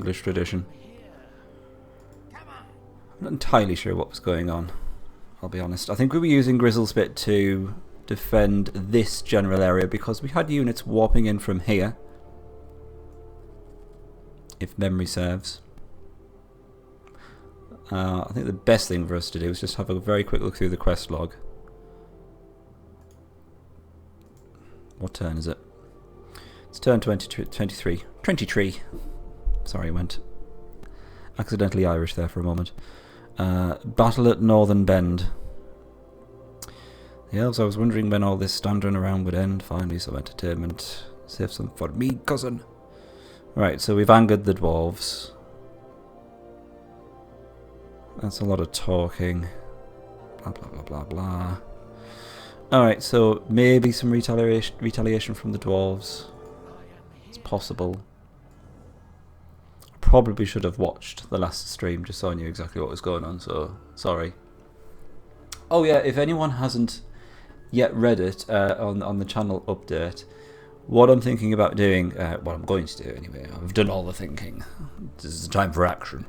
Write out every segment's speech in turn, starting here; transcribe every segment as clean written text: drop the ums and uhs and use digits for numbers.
English tradition. I'm not entirely sure what was going on, I'll be honest. I think we were using Grizzlespit to defend this general area because we had units warping in from here, if memory serves. I think the best thing for us to do is just have a very quick look through the quest log. What turn is it? It's turn 23. 23. Sorry, I went accidentally Irish there for a moment. Battle at Northern Bend. The elves, I was wondering when all this standing around would end. Finally, some entertainment. Save some for me, cousin. Right, so we've angered the dwarves. That's a lot of talking. Blah, blah, blah, blah, blah. Alright, so maybe some retaliation from the dwarves. It's possible. Probably should have watched the last stream just so I knew exactly what was going on, so sorry. Oh yeah, if anyone hasn't yet read it on the channel update, what I'm thinking about doing, what I'm going to do anyway, I've done all the thinking. This is the time for action.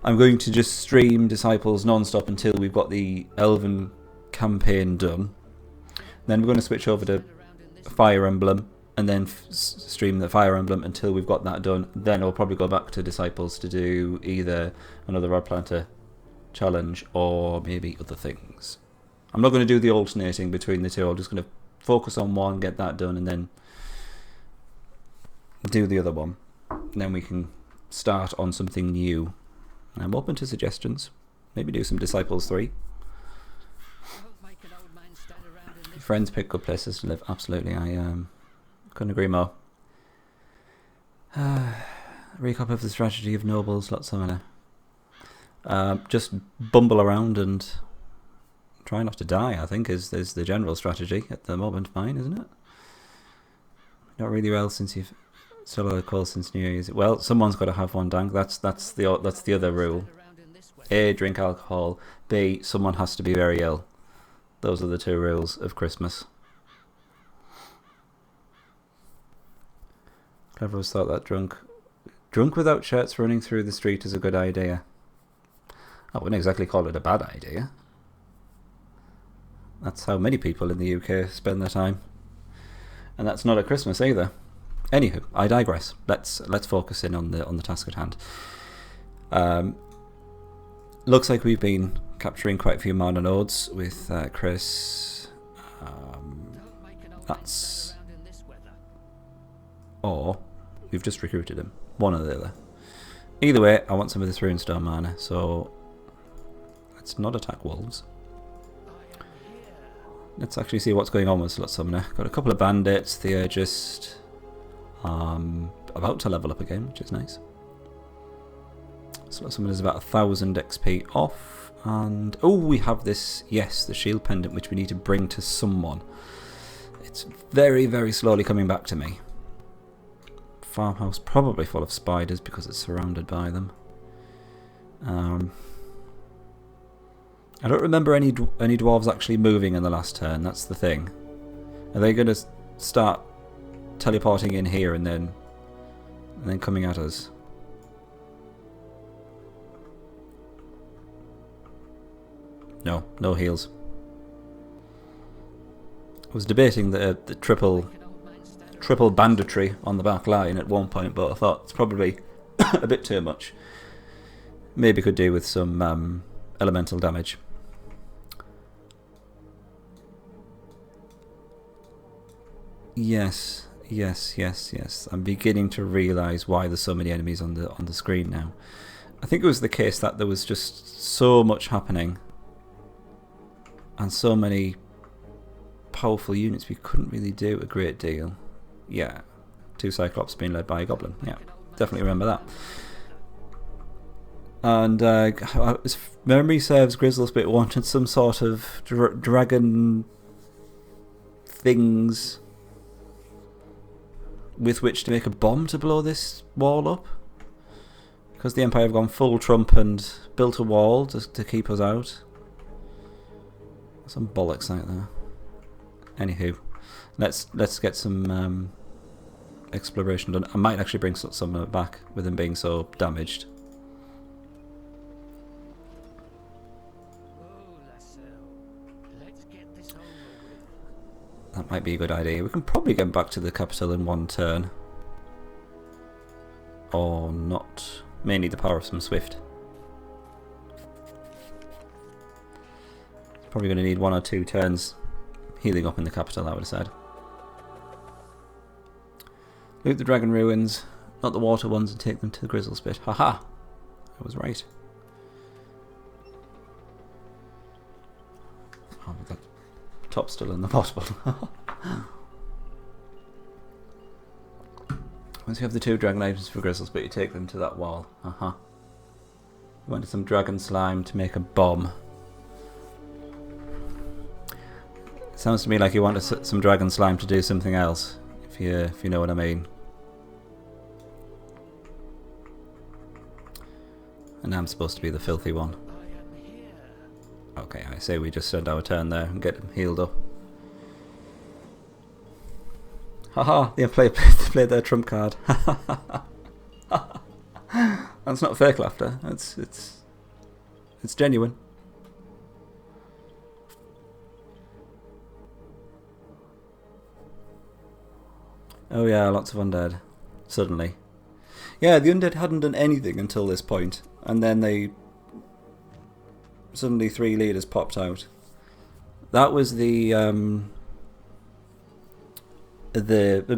I'm going to just stream Disciples non-stop until we've got the Elven campaign done. Then we're going to switch over to Fire Emblem and then stream the Fire Emblem until we've got that done. Then I'll probably go back to Disciples to do either another Rod Planter challenge or maybe other things. I'm not going to do the alternating between the two. I'm just going to focus on one, get that done, and then do the other one. And then we can start on something new. I'm open to suggestions. Maybe do some Disciples 3. Friends pick good places to live. Absolutely, I couldn't agree more. Recap of the strategy of nobles, lot similar. Just bumble around and try not to die, I think, is the general strategy at the moment. Fine, isn't it? Not really well since you've solo call since New Year's. Well, someone's got to have one dank. That's the other rule. A, drink alcohol. B, someone has to be very ill. Those are the two rules of Christmas. Clever's thought that drunk without shirts running through the street is a good idea. I wouldn't exactly call it a bad idea. That's how many people in the UK spend their time. And that's not at Christmas either. Anywho, I digress. Let's focus in on the task at hand. Looks like we've been capturing quite a few mana nodes with Chris. That's... Or we've just recruited him. One or the other. Either way, I want some of this runestone mana, so let's not attack wolves. Let's actually see what's going on with Slot Summoner. Got a couple of bandits. They're just about to level up again, which is nice. Slot Summoner is about 1000 XP off. And oh, we have this, yes, the shield pendant, which we need to bring to someone. It's very, very slowly coming back to me. Farmhouse probably full of spiders because it's surrounded by them. I don't remember any dwarves actually moving in the last turn. That's the thing. Are they going to start teleporting in here and then coming at us? No heals. I was debating the triple banditry on the back line at one point, but I thought it's probably a bit too much. Maybe could do with some elemental damage. Yes. I'm beginning to realise why there's so many enemies on the screen now. I think it was the case that there was just so much happening and so many powerful units we couldn't really do a great deal. Yeah, 2 Cyclops being led by a goblin. Yeah, definitely remember that. And as memory serves, Grizzlespit wanted some sort of dragon things with which to make a bomb to blow this wall up. Because the Empire have gone full Trump and built a wall to keep us out. Some bollocks out there. Anywho, let's get some exploration done. I might actually bring some of it back with him being so damaged. That might be a good idea. We can probably get back to the capital in one turn. Or not. May need the power of some Swift. Probably going to need 1 or 2 turns healing up in the capital, I would have said. Loot the dragon ruins, not the water ones, and take them to the Grizzle Spit. Haha! I was right. Oh, that top's still in the bottle. Once you have the 2 dragon items for Grizzle Spit, you take them to that wall. You wanted some dragon slime to make a bomb. Sounds to me like you wanted some dragon slime to do something else, if you know what I mean. And I'm supposed to be the filthy one. Okay, I say we just spend our turn there and get them healed up. Haha, they played their trump card. That's not fake laughter. It's genuine. Oh yeah, lots of undead. Suddenly. Yeah, the undead hadn't done anything until this point, and then they suddenly 3 leaders popped out. That was the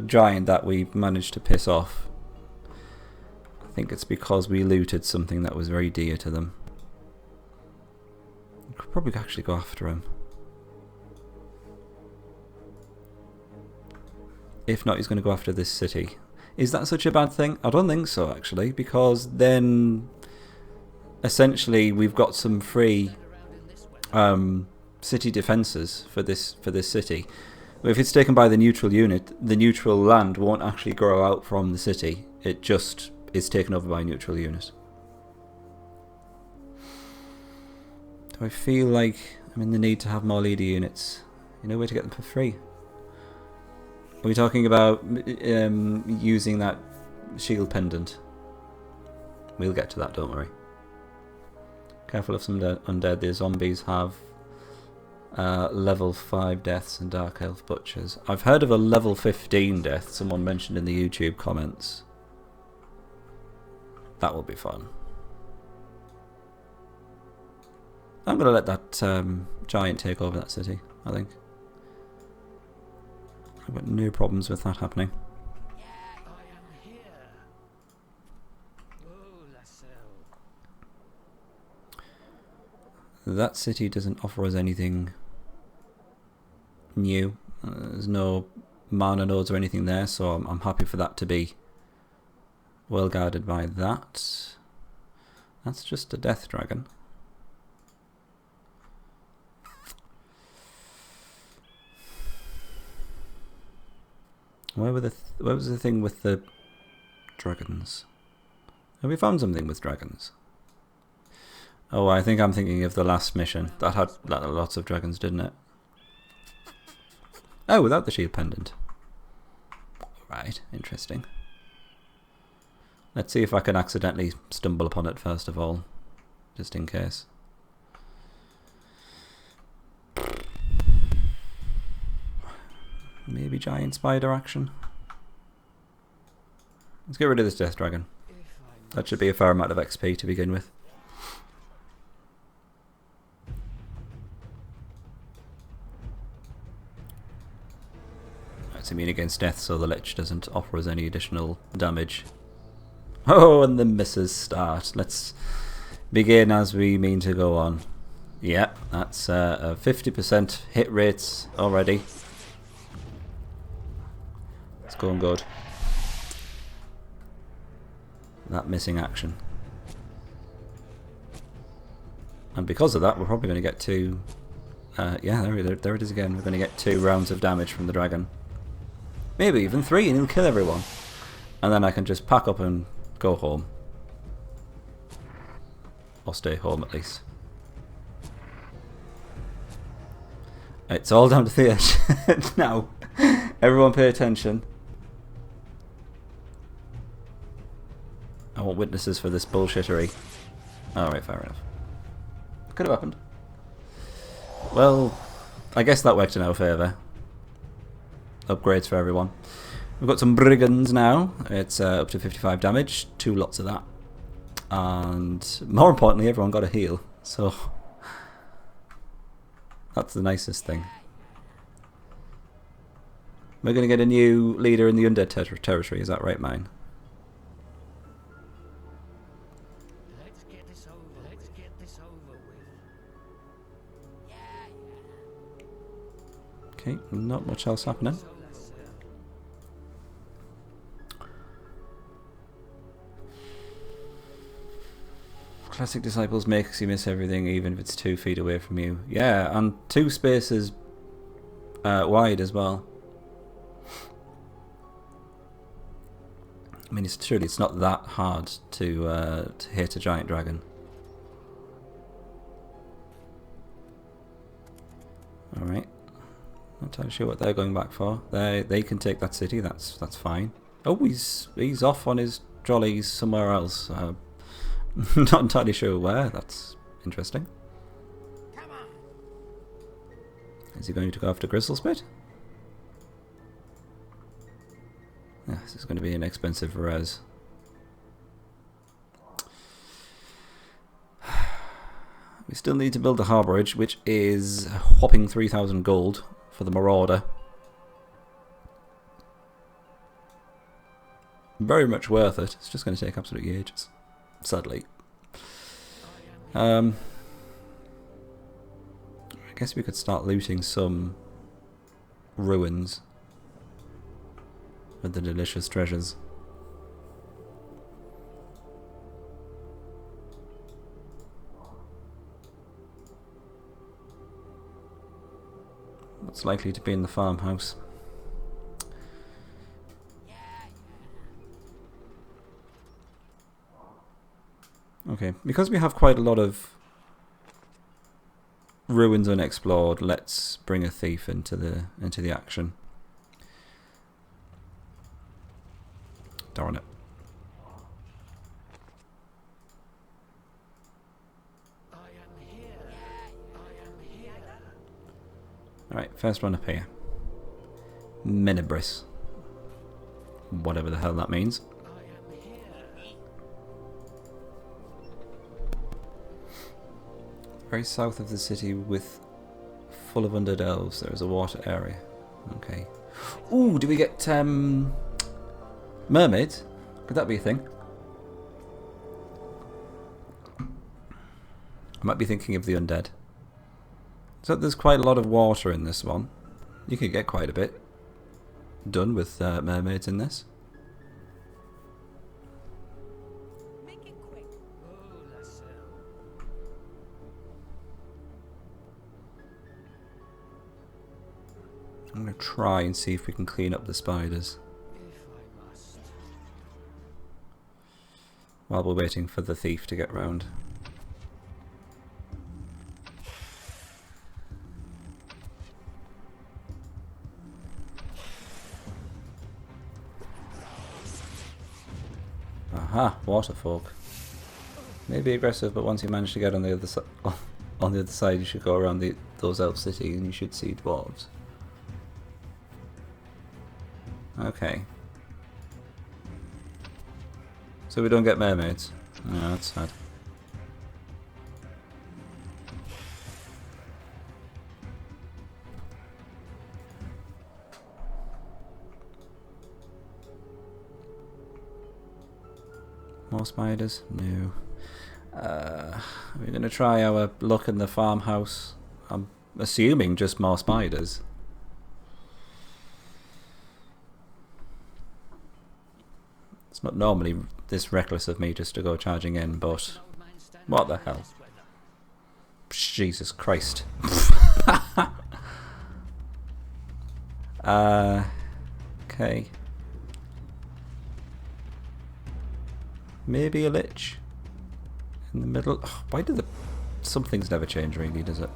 giant that we managed to piss off. I think it's because we looted something that was very dear to them. We could probably actually go after him. If not, he's going to go after this city. Is that such a bad thing? I don't think so, actually, because then essentially we've got some free city defences for this city. If it's taken by the neutral unit, the neutral land won't actually grow out from the city. It just is taken over by a neutral unit. Do I feel like I'm in the need to have more leader units? You know where to get them for free? Are we talking about using that shield pendant? We'll get to that, don't worry. Careful of some undead. The zombies have level 5 deaths and Dark Elf Butchers. I've heard of a level 15 death, someone mentioned in the YouTube comments. That will be fun. I'm going to let that giant take over that city, I think. I've got no problems with that happening. That city doesn't offer us anything new. There's no mana nodes or anything there, so I'm happy for that to be well guarded by that. That's just a death dragon. Where was the thing with the dragons? Have we found something with dragons? Oh, I think I'm thinking of the last mission. That had lots of dragons, didn't it? Oh, without the shield pendant. Right, interesting. Let's see if I can accidentally stumble upon it first of all, just in case. Maybe giant spider action. Let's get rid of this death dragon. That should be a fair amount of XP to begin with. It's immune against death, so the Lich doesn't offer us any additional damage. Oh, and the misses start. Let's begin as we mean to go on. Yeah, that's a 50% hit rates already. It's going good. That missing action. And because of that, we're probably going to get 2... yeah, there it is again. We're going to get 2 rounds of damage from the dragon. Maybe even 3, and he'll kill everyone. And then I can just pack up and go home. Or stay home at least. It's all down to the edge. Now, everyone pay attention. want witnesses for this bullshittery. Alright, fair enough. Could have happened. Well, I guess that worked in our favour. Upgrades for everyone. We've got some brigands now. It's up to 55 damage. 2 lots of that. And more importantly, everyone got a heal. So that's the nicest thing. We're going to get a new leader in the Undead territory. Is that right, mine? Let's get this over. Let's get this over with. Okay, not much else happening. Classic Disciples makes you miss everything, even if it's 2 feet away from you. Yeah, and 2 spaces wide as well. I mean, surely it's not that hard to hit a giant dragon. Alright. Not entirely sure what they're going back for. They can take that city, that's fine. Oh, he's off on his jollies somewhere else. Not entirely sure where, that's interesting. Come on. Is he going to go after Gristlespit? Yeah, this is going to be an expensive res. We still need to build a harbourage, which is a whopping 3,000 gold for the Marauder. Very much worth it. It's just going to take absolutely ages, sadly. I guess we could start looting some ruins with the delicious treasures. What's likely to be in the farmhouse? Okay, because we have quite a lot of ruins unexplored, let's bring a thief into the action. Darn it. Alright, first one up here. Minibris. Whatever the hell that means. Very south of the city with full of undead elves, there is a water area. Okay. Ooh, do we get mermaids? Could that be a thing? I might be thinking of the undead. So there's quite a lot of water in this one. You could get quite a bit done with mermaids in this. Make it quick. I'm going to try and see if we can clean up the spiders while we're waiting for the thief to get round. Aha, waterfolk. Maybe aggressive, but once you manage to get on the other side, on the other side, you should go around those elf cities and you should see dwarves. Okay. So we don't get mermaids. No, that's sad. More spiders? No. We're going to try our luck in the farmhouse. I'm assuming just more spiders. It's not normally this reckless of me just to go charging in, but what the hell? Jesus Christ. Okay. Maybe a lich in the middle. Oh, why do some things never change really, does it?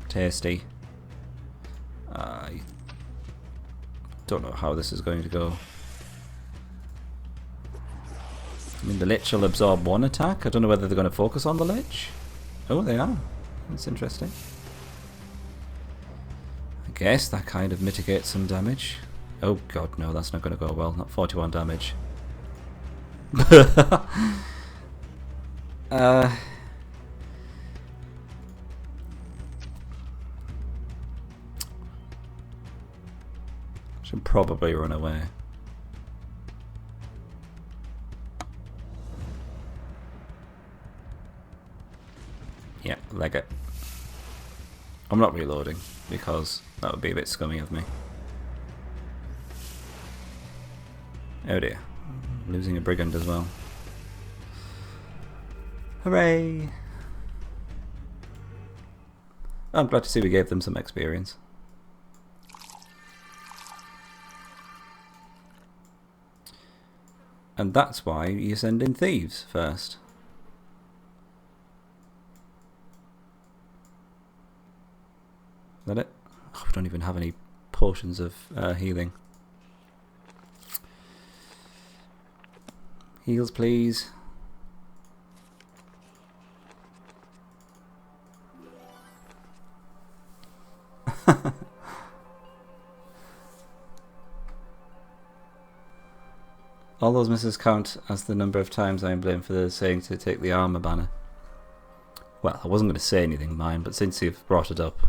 Tasty. Don't know how this is going to go. I mean, the Lich will absorb one attack. I don't know whether they're going to focus on the Lich. Oh, they are. That's interesting. I guess that kind of mitigates some damage. Oh god, no, that's not going to go well. Not 41 damage. Should probably run away. Yeah, leg it. I'm not reloading because that would be a bit scummy of me. Oh dear. Losing a brigand as well. Hooray! I'm glad to see we gave them some experience. And that's why you send in thieves first. Is that it? Oh, we don't even have any potions of healing. Heals, please. All those misses count as the number of times I am blamed for the saying to take the armor banner. Well, I wasn't going to say anything, mine, but since you've brought it up.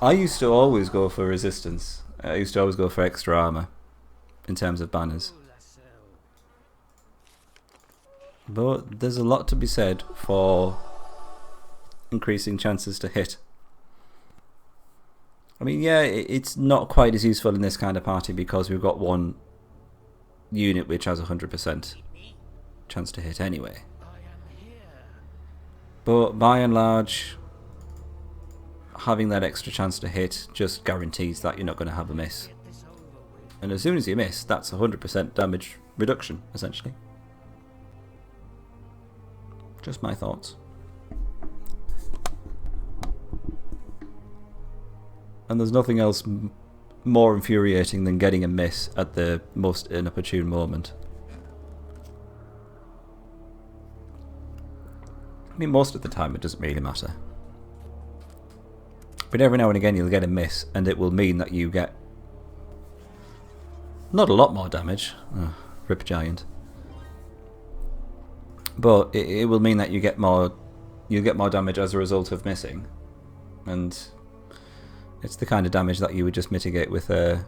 I used to always go for resistance. I used to always go for extra armor in terms of banners. But there's a lot to be said for increasing chances to hit. I mean, yeah, it's not quite as useful in this kind of party because we've got one unit which has 100% chance to hit anyway. But by and large, having that extra chance to hit just guarantees that you're not going to have a miss. And as soon as you miss, that's 100% damage reduction, essentially. Just my thoughts. And there's nothing else more infuriating than getting a miss at the most inopportune moment. I mean, most of the time it doesn't really matter. But every now and again you'll get a miss, and it will mean that you get not a lot more damage. Rip giant. But it will mean that you get more damage as a result of missing. And it's the kind of damage that you would just mitigate with an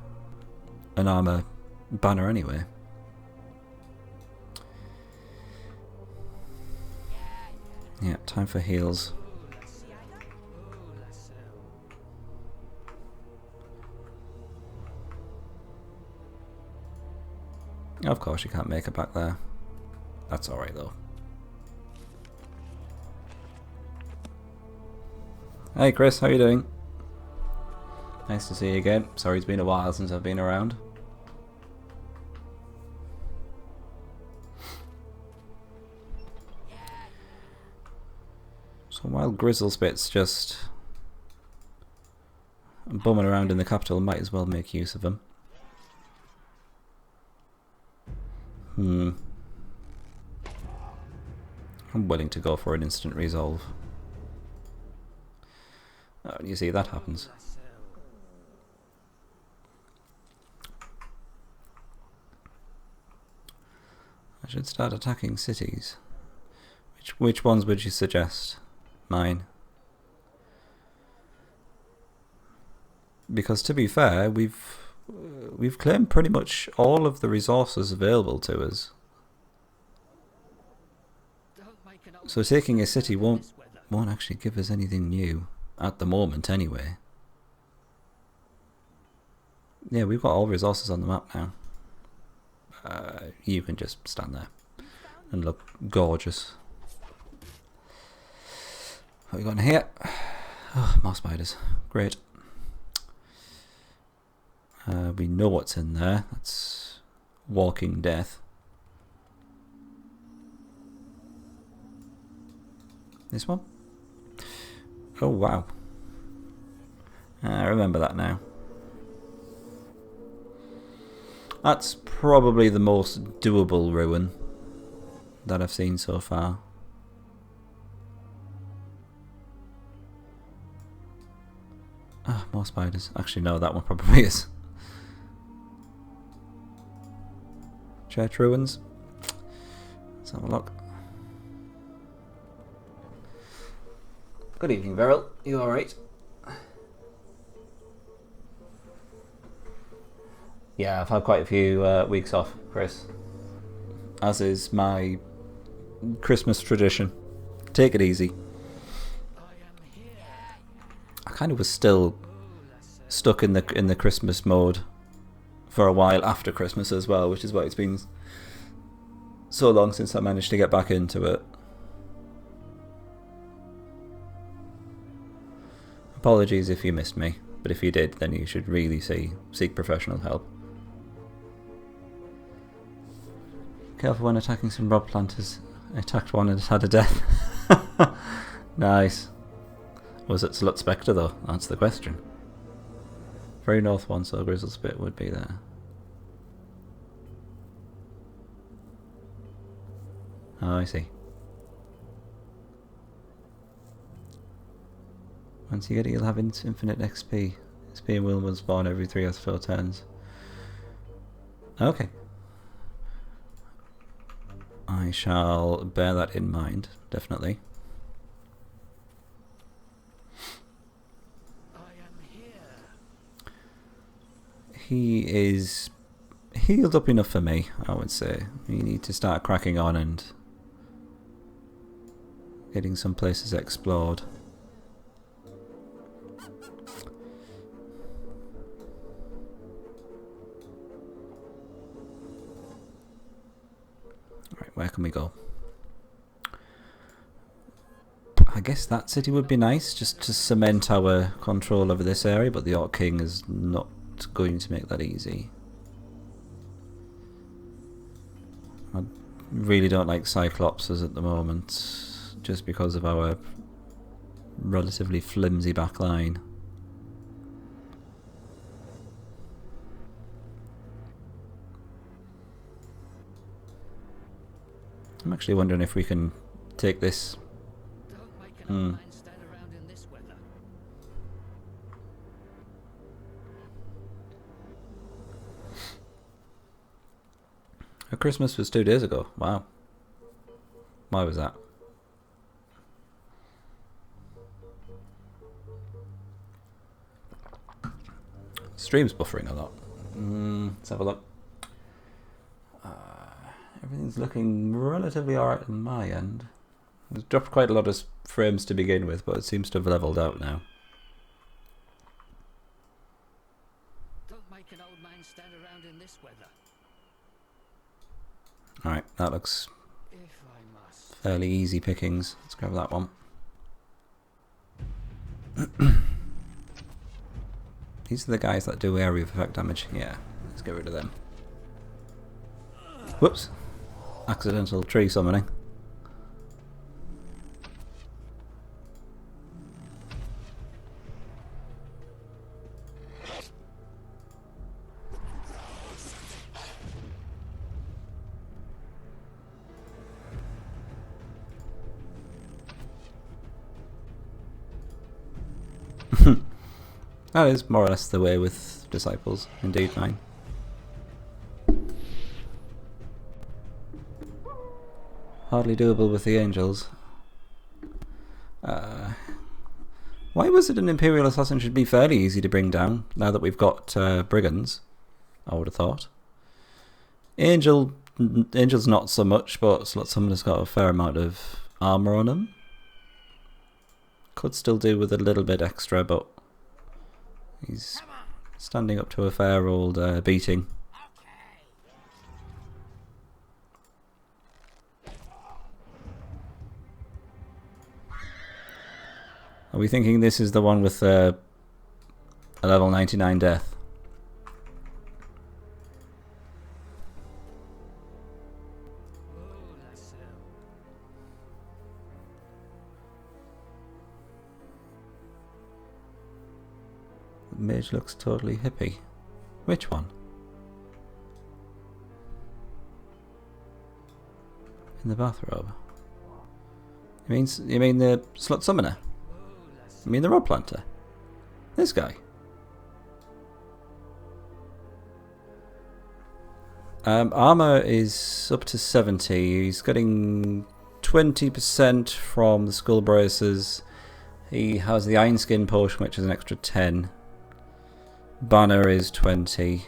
armor banner anyway. Yeah, time for heals. Of course you can't make it back there. That's alright though. Hey Chris, how you doing? Nice to see you again. Sorry it's been a while since I've been around. So while Grizzlespit's just bumming around in the capital, might as well make use of them. I'm willing to go for an instant resolve. Oh, you see, that happens. I should start attacking cities. Which ones would you suggest? Mine. Because to be fair, we've claimed pretty much all of the resources available to us. So taking a city won't actually give us anything new at the moment anyway. Yeah, we've got all resources on the map now. You can just stand there and look gorgeous. What we got in here? Oh, more spiders. Great. We know what's in there. That's walking death. This one? Oh wow. I remember that now. That's probably the most doable ruin that I've seen so far. Ah, more spiders. Actually, no, that one probably is. Church ruins. Let's have a look. Good evening, Beryl. You alright? Yeah, I've had quite a few weeks off, Chris. As is my Christmas tradition. Take it easy. I kind of was still stuck in the Christmas mode for a while after Christmas as well, which is why it's been so long since I managed to get back into it. Apologies if you missed me, but if you did, then you should really seek professional help. Careful when attacking some rob planters. I attacked one and it had a death. Nice. Was it Slut Spectre though? That's the question. Very north one, so Grizzle Spit would be there. Oh, I see. Once you get it, you'll have infinite XP. XP will spawn every 3 or 4 turns. Okay. I shall bear that in mind, definitely. He is healed up enough for me, I would say. We need to start cracking on and getting some places explored. Right, where can we go? I guess that city would be nice, just to cement our control over this area, but the Orc King is not going to make that easy. I really don't like Cyclopses at the moment, just because of our relatively flimsy back line. I'm actually wondering if we can take this. Christmas was 2 days ago. Wow. Why was that? Stream's buffering a lot. Let's have a look. Everything's looking relatively alright on my end. It's dropped quite a lot of frames to begin with, but it seems to have leveled out now. Don't make an old man stand around in this weather. Alright, that looks If I must. fairly easy pickings. Let's grab that one. These are the guys that do area of effect damage. Yeah, let's get rid of them. Whoops. Accidental tree summoning. That is more or less the way with disciples, indeed mine. Hardly doable with the angels. Why was it an Imperial Assassin should be fairly easy to bring down, now that we've got Brigands, I would have thought. Angel's not so much, but Slot Summoner's got a fair amount of armour on him. Could still do with a little bit extra, but he's standing up to a fair old beating. Are we thinking this is the one with a level 99 death? Mage looks totally hippie. Which one? In the bathrobe? You mean the slut summoner? You mean the rod planter? This guy? Armor is up to 70. He's getting 20% from the skull braces. He has the Iron Skin potion, which is an extra 10. Banner is 20.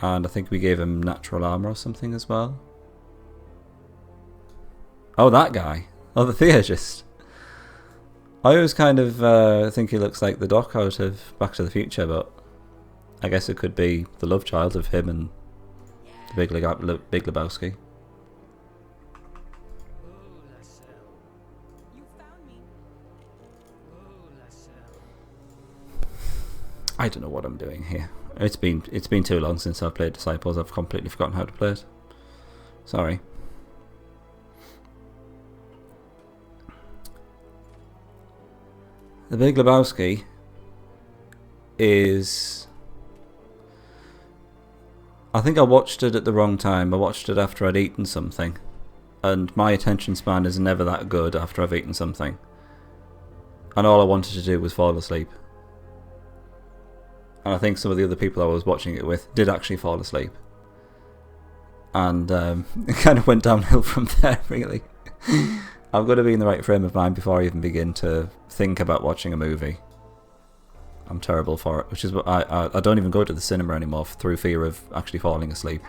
And I think we gave him natural armor or something as well. Oh, that guy. Oh, the theurgist. I always kind of think he looks like the Doc out of Back to the Future, but I guess it could be the love child of him and the Big Lebowski. I don't know what I'm doing here. It's been too long since I've played Disciples. I've completely forgotten how to play it. Sorry. The Big Lebowski is... I think I watched it at the wrong time. I watched it after I'd eaten something. And my attention span is never that good after I've eaten something. And all I wanted to do was fall asleep. And I think some of the other people I was watching it with did actually fall asleep. And it kind of went downhill from there, really. I've got to be in the right frame of mind before I even begin to think about watching a movie. I'm terrible for it, which is what I don't even go to the cinema anymore through fear of actually falling asleep.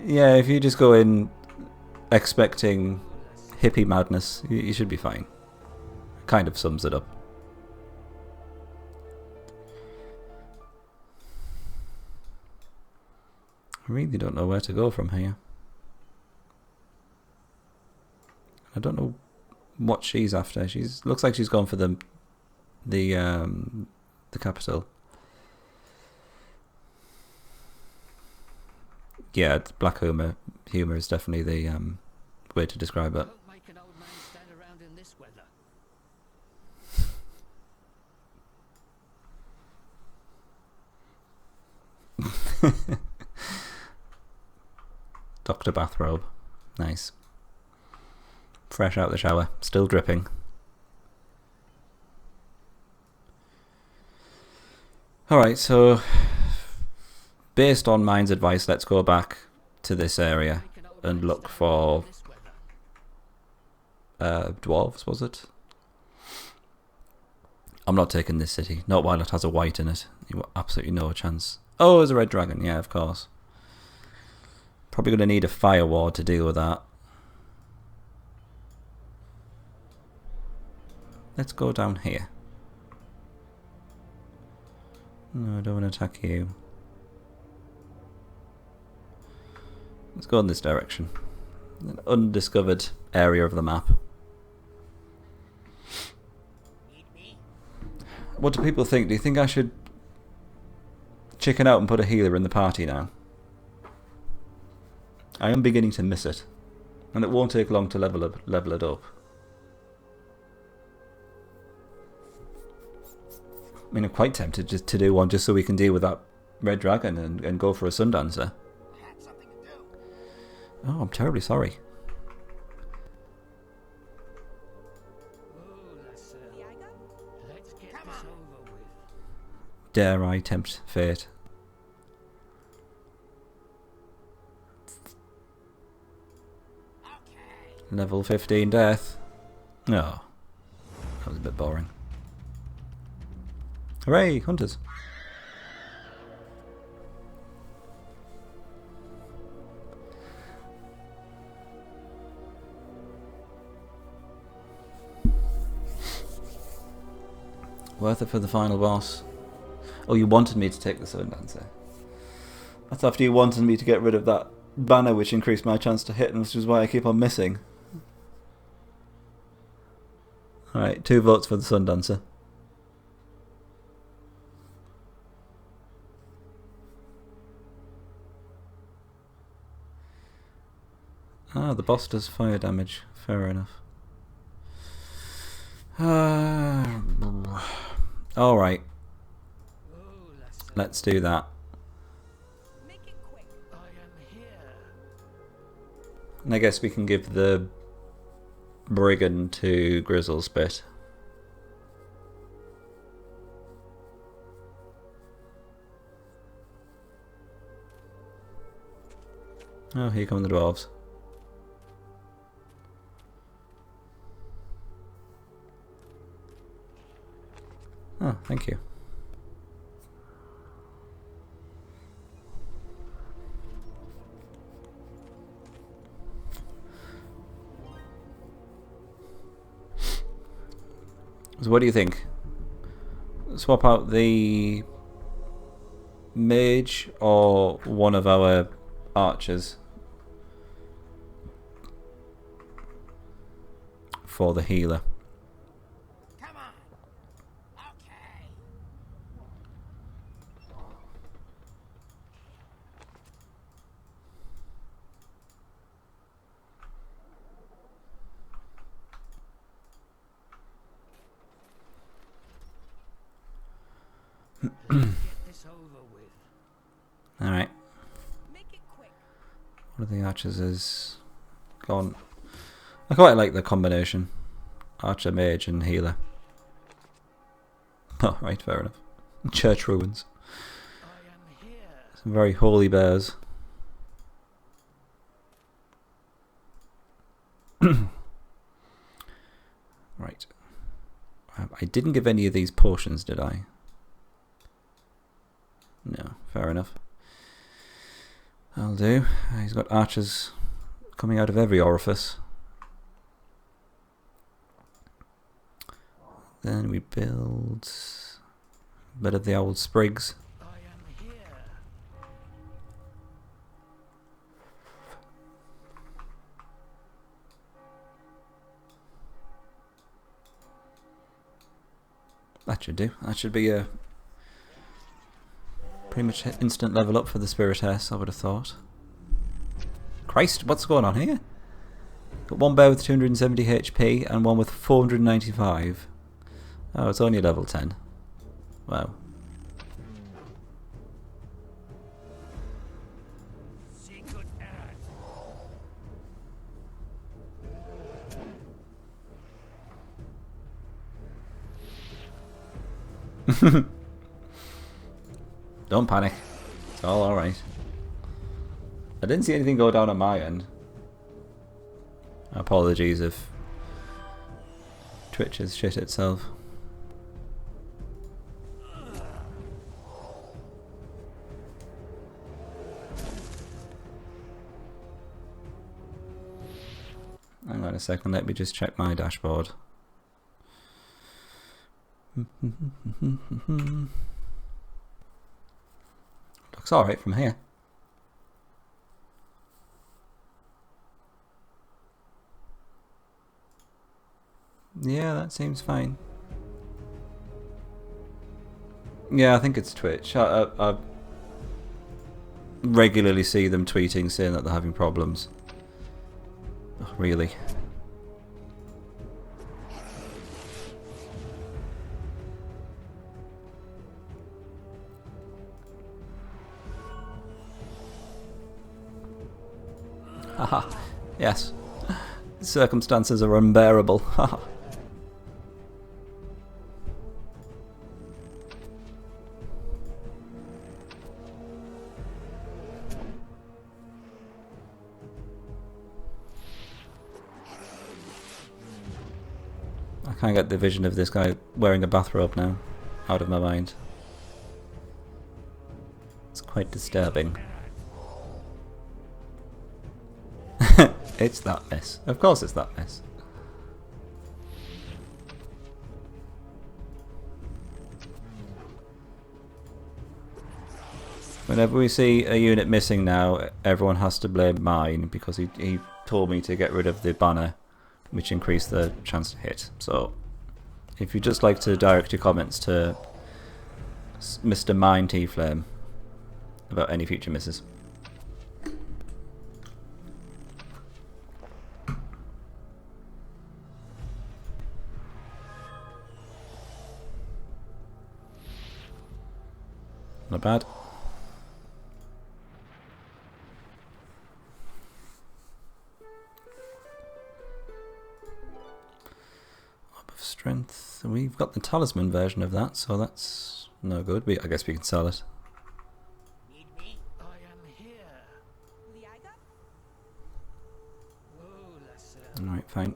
Yeah, if you just go in expecting hippie madness, you should be fine. Kind of sums it up. I really don't know where to go from here. I don't know what she's after. Looks like she's gone for the capital. Yeah, black humor is definitely the way to describe it. Don't make an old man stand around in this weather. Dr. Bathrobe. Nice. Fresh out the shower. Still dripping. Alright, so based on Mine's advice, let's go back to this area and look for dwarves, was it? I'm not taking this city. Not while it has a white in it. You have absolutely no chance. Oh, there's a red dragon. Yeah, of course. Probably going to need a fire ward to deal with that. Let's go down here. No, I don't want to attack you. Let's go in this direction. An undiscovered area of the map. What do people think? Do you think I should chicken out and put a healer in the party now? I am beginning to miss it. And it won't take long to level it up. I mean, I'm quite tempted just to do one just so we can deal with that red dragon and go for a Sundancer. Oh, I'm terribly sorry. Let's get this over with. Dare I tempt fate? Level 15 death. No. That was a bit boring. Hooray, hunters. Worth it for the final boss. Oh, you wanted me to take the Sundancer. That's after you wanted me to get rid of that banner which increased my chance to hit, and which is why I keep on missing. Alright, 2 votes for the Sun Dancer. Ah, the boss does fire damage. Fair enough. Alright. Let's do that. Make it quick. I am here. And I guess we can give the Brigand to Grizzle's bit. Oh, here come the dwarves. Oh, thank you. So what do you think? Swap out the mage or one of our archers for the healer? Come on. Okay. Get this over with. Alright. Make it quick. One of the archers is gone. I quite like the combination. Archer, mage and healer. Oh, right, fair enough. Church ruins. I am here. Some very holy bears. Right. I didn't give any of these potions, did I? No, fair enough. I'll do. He's got archers coming out of every orifice. Then we build a bit of the old sprigs. I am here. That should do. That should be a pretty much instant level up for the Spiritess, I would have thought. Christ, what's going on here? Got one bear with 270 HP and one with 495. Oh, it's only level 10. Wow. Secret errand. Don't panic. It's all alright. I didn't see anything go down on my end. Apologies if Twitch has shit itself. Hang on a second, let me just check my dashboard. Looks alright from here. Yeah, that seems fine. Yeah, I think it's Twitch. I regularly see them tweeting saying that they're having problems. Oh, really? Haha. Yes. Circumstances are unbearable. Haha. I can't get the vision of this guy wearing a bathrobe now out of my mind. It's quite disturbing. It's that mess. Of course it's that mess. Whenever we see a unit missing now, everyone has to blame mine because he told me to get rid of the banner, which increased the chance to hit. So if you'd just like to direct your comments to Mr. Mine T-Flame about any future misses. Not bad. Orb of Strength. We've got the talisman version of that, so that's no good. I guess we can sell it. Need me? I am here. Oh, Lassell. Alright, fine.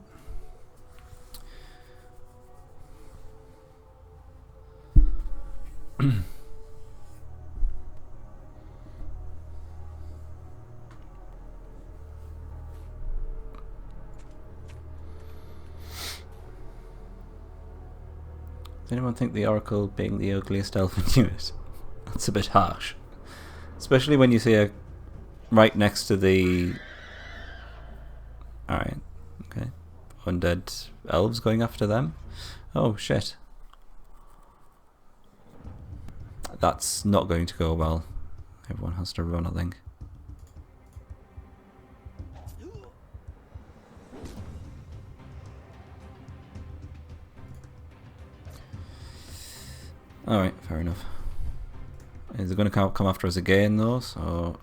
Does anyone think the Oracle being the ugliest elf in unit? That's a bit harsh. Especially when you see her right next to the... Alright, okay. Undead elves going after them. Oh shit. That's not going to go well. Everyone has to run, I think. Alright, fair enough. Is it going to come after us again though, so...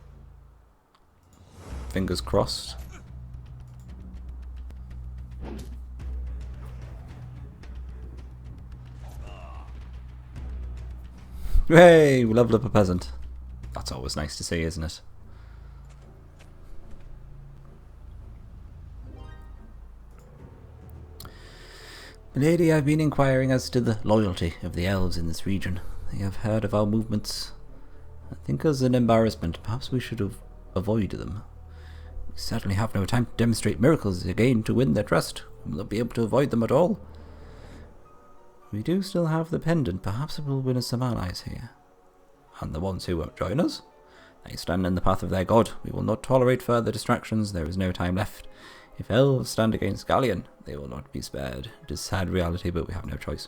Fingers crossed. Hey, we leveled up a peasant. That's always nice to see, isn't it? Milady, I've been inquiring as to the loyalty of the elves in this region. They have heard of our movements. I think as an embarrassment, perhaps we should have avoided them. We certainly have no time to demonstrate miracles again to win their trust. We'll not be able to avoid them at all. We do still have the pendant. Perhaps it will win us some allies here. And the ones who won't join us? They stand in the path of their god. We will not tolerate further distractions. There is no time left. If elves stand against Galleon, they will not be spared. It is sad reality, but we have no choice.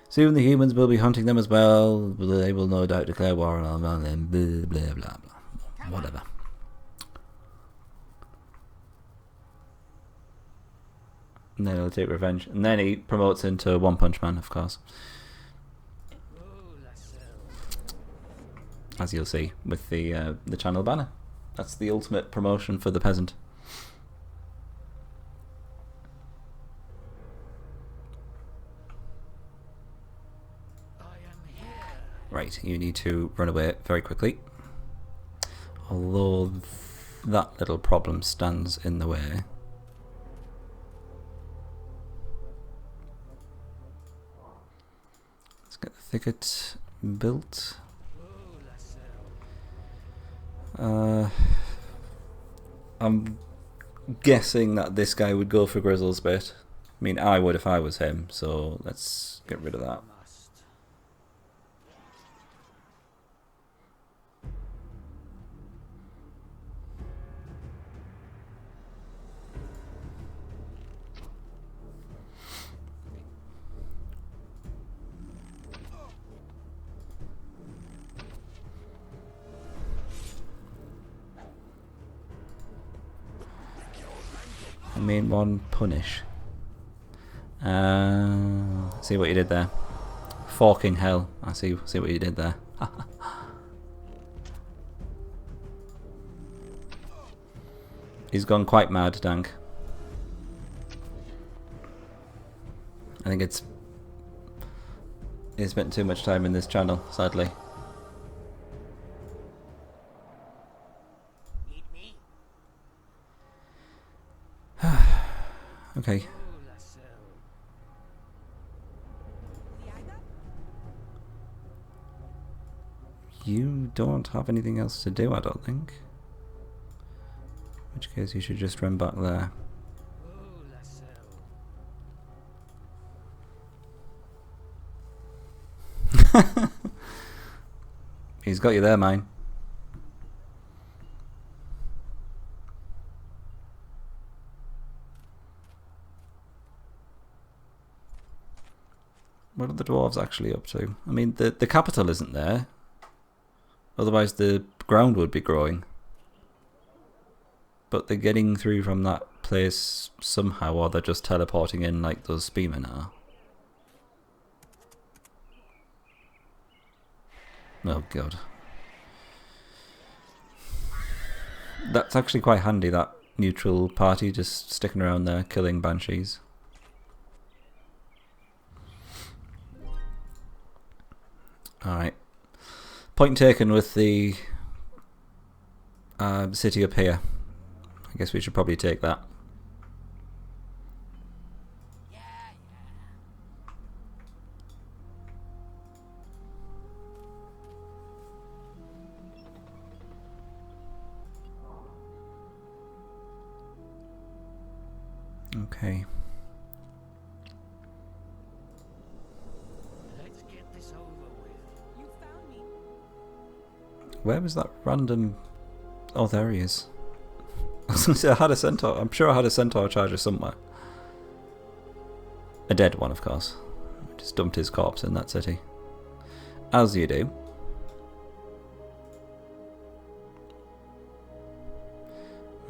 Soon the humans will be hunting them as well. They will no doubt declare war on them. Blah, blah, blah, blah. Whatever. And then he'll take revenge. And then he promotes into One Punch Man, of course. As you'll see with the channel banner. That's the ultimate promotion for the peasant. Right, you need to run away very quickly. Although that little problem stands in the way. Let's get the thicket built. I'm guessing that this guy would go for Grizzle's bit. I mean, I would if I was him, so let's get rid of that. Main one, punish. See what you did there. Forking hell. I see what you did there. He's gone quite mad, Dank. I think he spent too much time in this channel, sadly. Okay. You don't have anything else to do, I don't think. In which case you should just run back there. He's got you there, mine. What are the dwarves actually up to? I mean, the capital isn't there. Otherwise the ground would be growing. But they're getting through from that place somehow, or they're just teleporting in like those spearmen are. Oh god. That's actually quite handy, that neutral party just sticking around there killing banshees. Alright. Point taken with the city up here. I guess we should probably take that. Okay. Let's get this over with. You found me. Where was that random... Oh, there he is. I was going to say, I had a centaur. I'm sure I had a centaur charger somewhere. A dead one, of course. Just dumped his corpse in that city. As you do.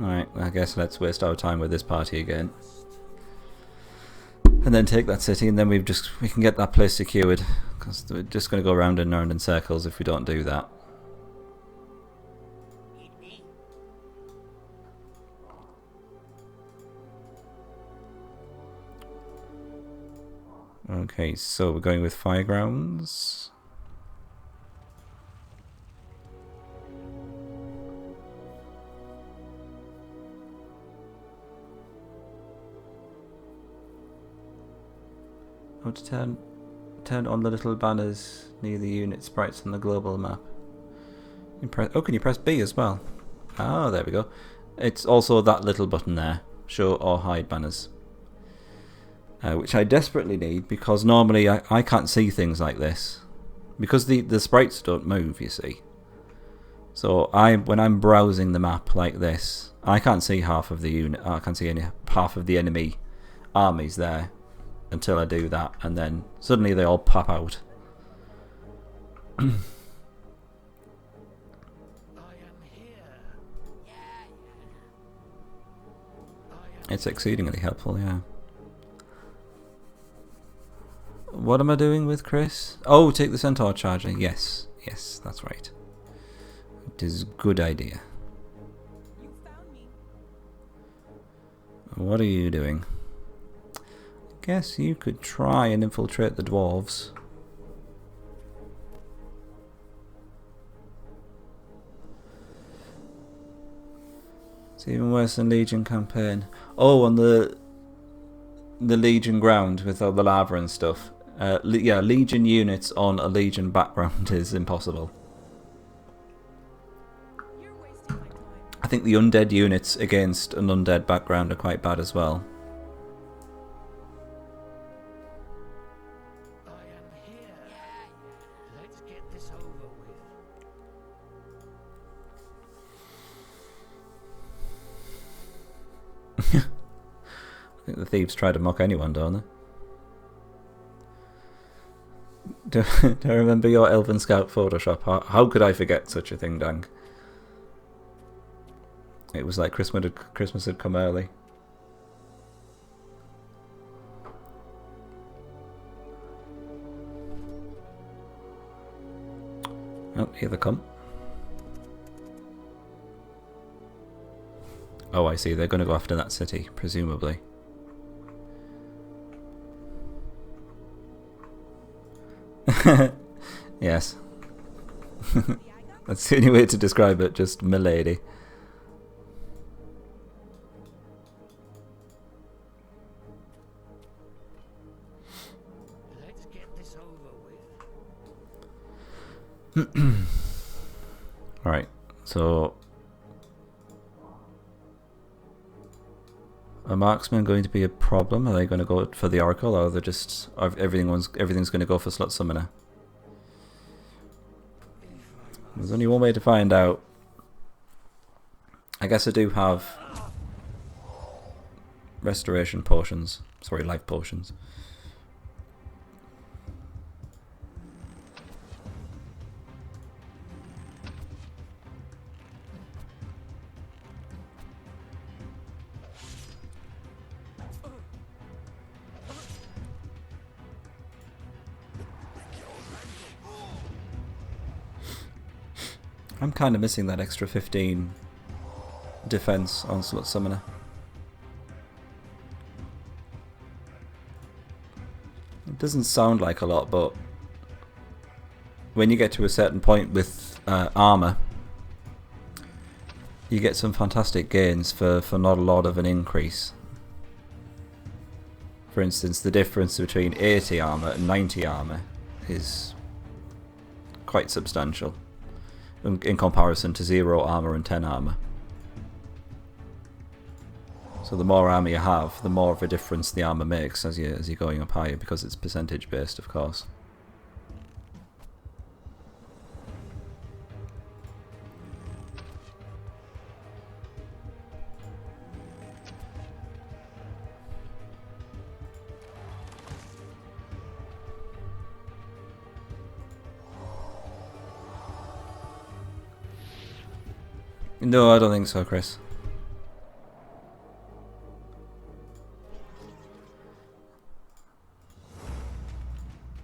Alright, I guess let's waste our time with this party again. And then take that city, and then we can get that place secured. Because we're just going to go round and round in circles if we don't do that. Okay, so we're going with Firegrounds. Oh, to turn on the little banners near the unit sprites on the global map. Oh, can you press B as well? Ah, there we go. It's also that little button there, show or hide banners. Which I desperately need, because normally I can't see things like this. Because the sprites don't move, you see. So when I'm browsing the map like this, I can't see half of the unit. I can't see half of the enemy armies there until I do that, and then suddenly they all pop out. I am here. It's exceedingly helpful, yeah. What am I doing with Chris? Oh, take the centaur charger. Yes, yes, that's right. It is a good idea. You found me. What are you doing? I guess you could try and infiltrate the dwarves. It's even worse than Legion campaign. Oh, on the Legion ground with all the lava and stuff. Yeah, Legion units on a Legion background is impossible. You're wasting my time. I think the undead units against an undead background are quite bad as well. I am here. Let's get this over with. I think the thieves try to mock anyone, don't they? Do I remember your Elven Scout Photoshop? How could I forget such a thing, Dank? It was like Christmas had come early. Oh, here they come. Oh, I see. They're going to go after that city, presumably. Yes. That's the only way to describe it, just milady. Let's get this over with. Alright, so... Are marksmen going to be a problem? Are they going to go for the Oracle, or are they just... everything's going to go for Slot Summoner? There's only one way to find out. I guess I do have... Restoration potions. Sorry, life potions. I'm kind of missing that extra 15 defense on Slut Summoner. It doesn't sound like a lot, but when you get to a certain point with armor, you get some fantastic gains for not a lot of an increase. For instance, the difference between 80 armor and 90 armor is quite substantial in comparison to 0 armor and 10 armor. So the more armor you have, the more of a difference the armor makes as you're going up higher, because it's percentage based, of course. No, I don't think so, Chris.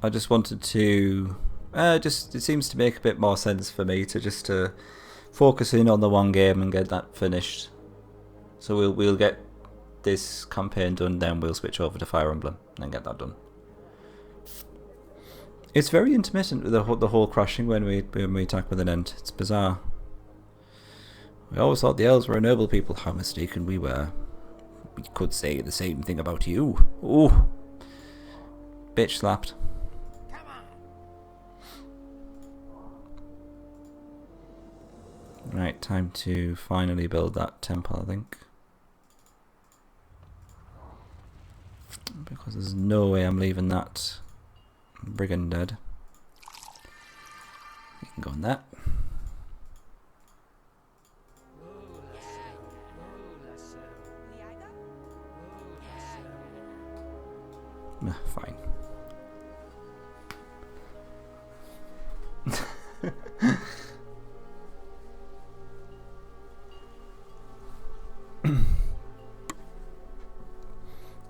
I just wanted to... it seems to make a bit more sense for me to focus in on the one game and get that finished. So we'll get this campaign done, then we'll switch over to Fire Emblem and get that done. It's very intermittent with the whole crashing when we attack with an end. It's bizarre. We always thought the elves were a noble people. How mistaken we were. We could say the same thing about you. Ooh. Bitch slapped. Right, time to finally build that temple, I think. Because there's no way I'm leaving that brigand dead. You can go on that. Fine.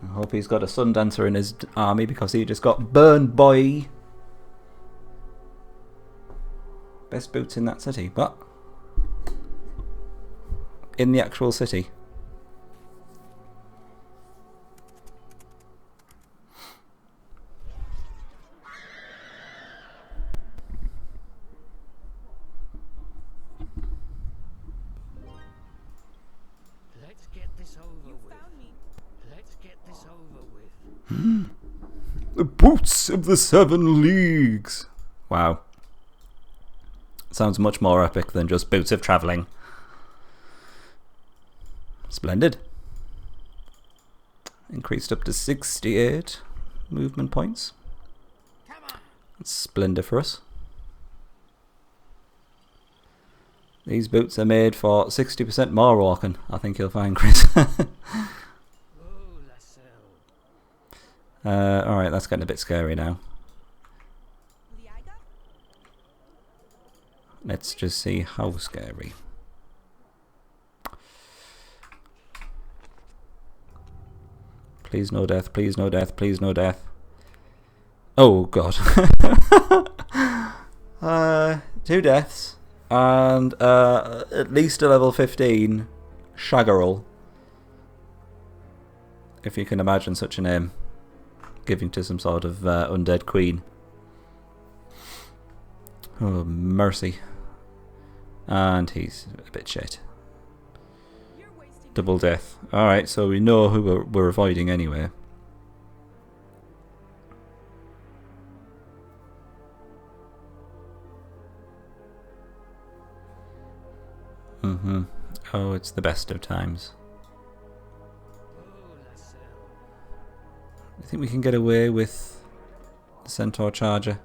I hope he's got a Sundancer in his army, because he just got burned, boy. Best boots in that city, but in the actual city. Let's get this over You with. found me. Let's get this over with. The boots of the 7 leagues. Wow. Sounds much more epic than just boots of travelling. Splendid. Increased up to 68 movement points. That's splendid for us. These boots are made for 60% more walking, I think you'll find, Chris. Alright, that's getting a bit scary now. Let's just see how scary. Please no death, please no death, please no death. Oh god. 2 deaths. And at least a level 15 Shaggerel. If you can imagine such a name. Giving to some sort of undead queen. Oh, mercy. And he's a bit shit. Double death. Alright, so we know who we're avoiding anyway. Oh, it's the best of times. I think we can get away with the Centaur Charger.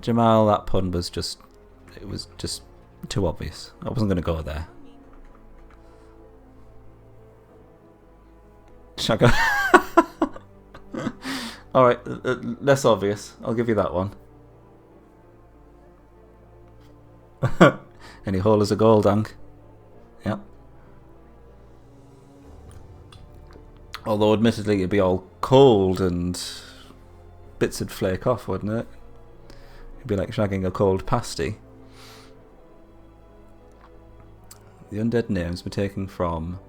Jamal, that pun was just... it was just too obvious. I wasn't going to go there. Shagger. Alright, less obvious. I'll give you that one. Any hole is a goal, Dank. Yep. Although admittedly it'd be all cold and bits would flake off, wouldn't it? It'd be like shagging a cold pasty. The undead names were taken from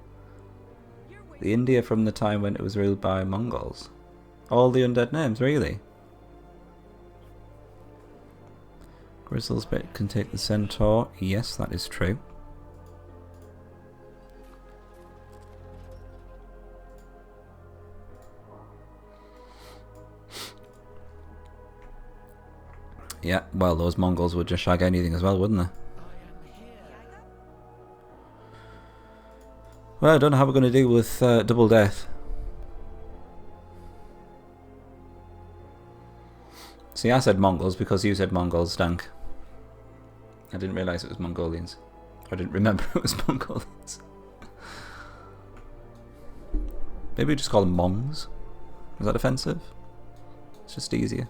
the India from the time when it was ruled by Mongols. All the undead names, really? Grizzle's bit can take the centaur. Yes, that is true. Yeah, well, those Mongols would just shag anything as well, wouldn't they? Well, I don't know how we're going to deal with double death. See, I said Mongols because you said Mongols stank. I didn't realise it was Mongolians. I didn't remember it was Mongolians. Maybe we just call them Mongs. Is that offensive? It's just easier.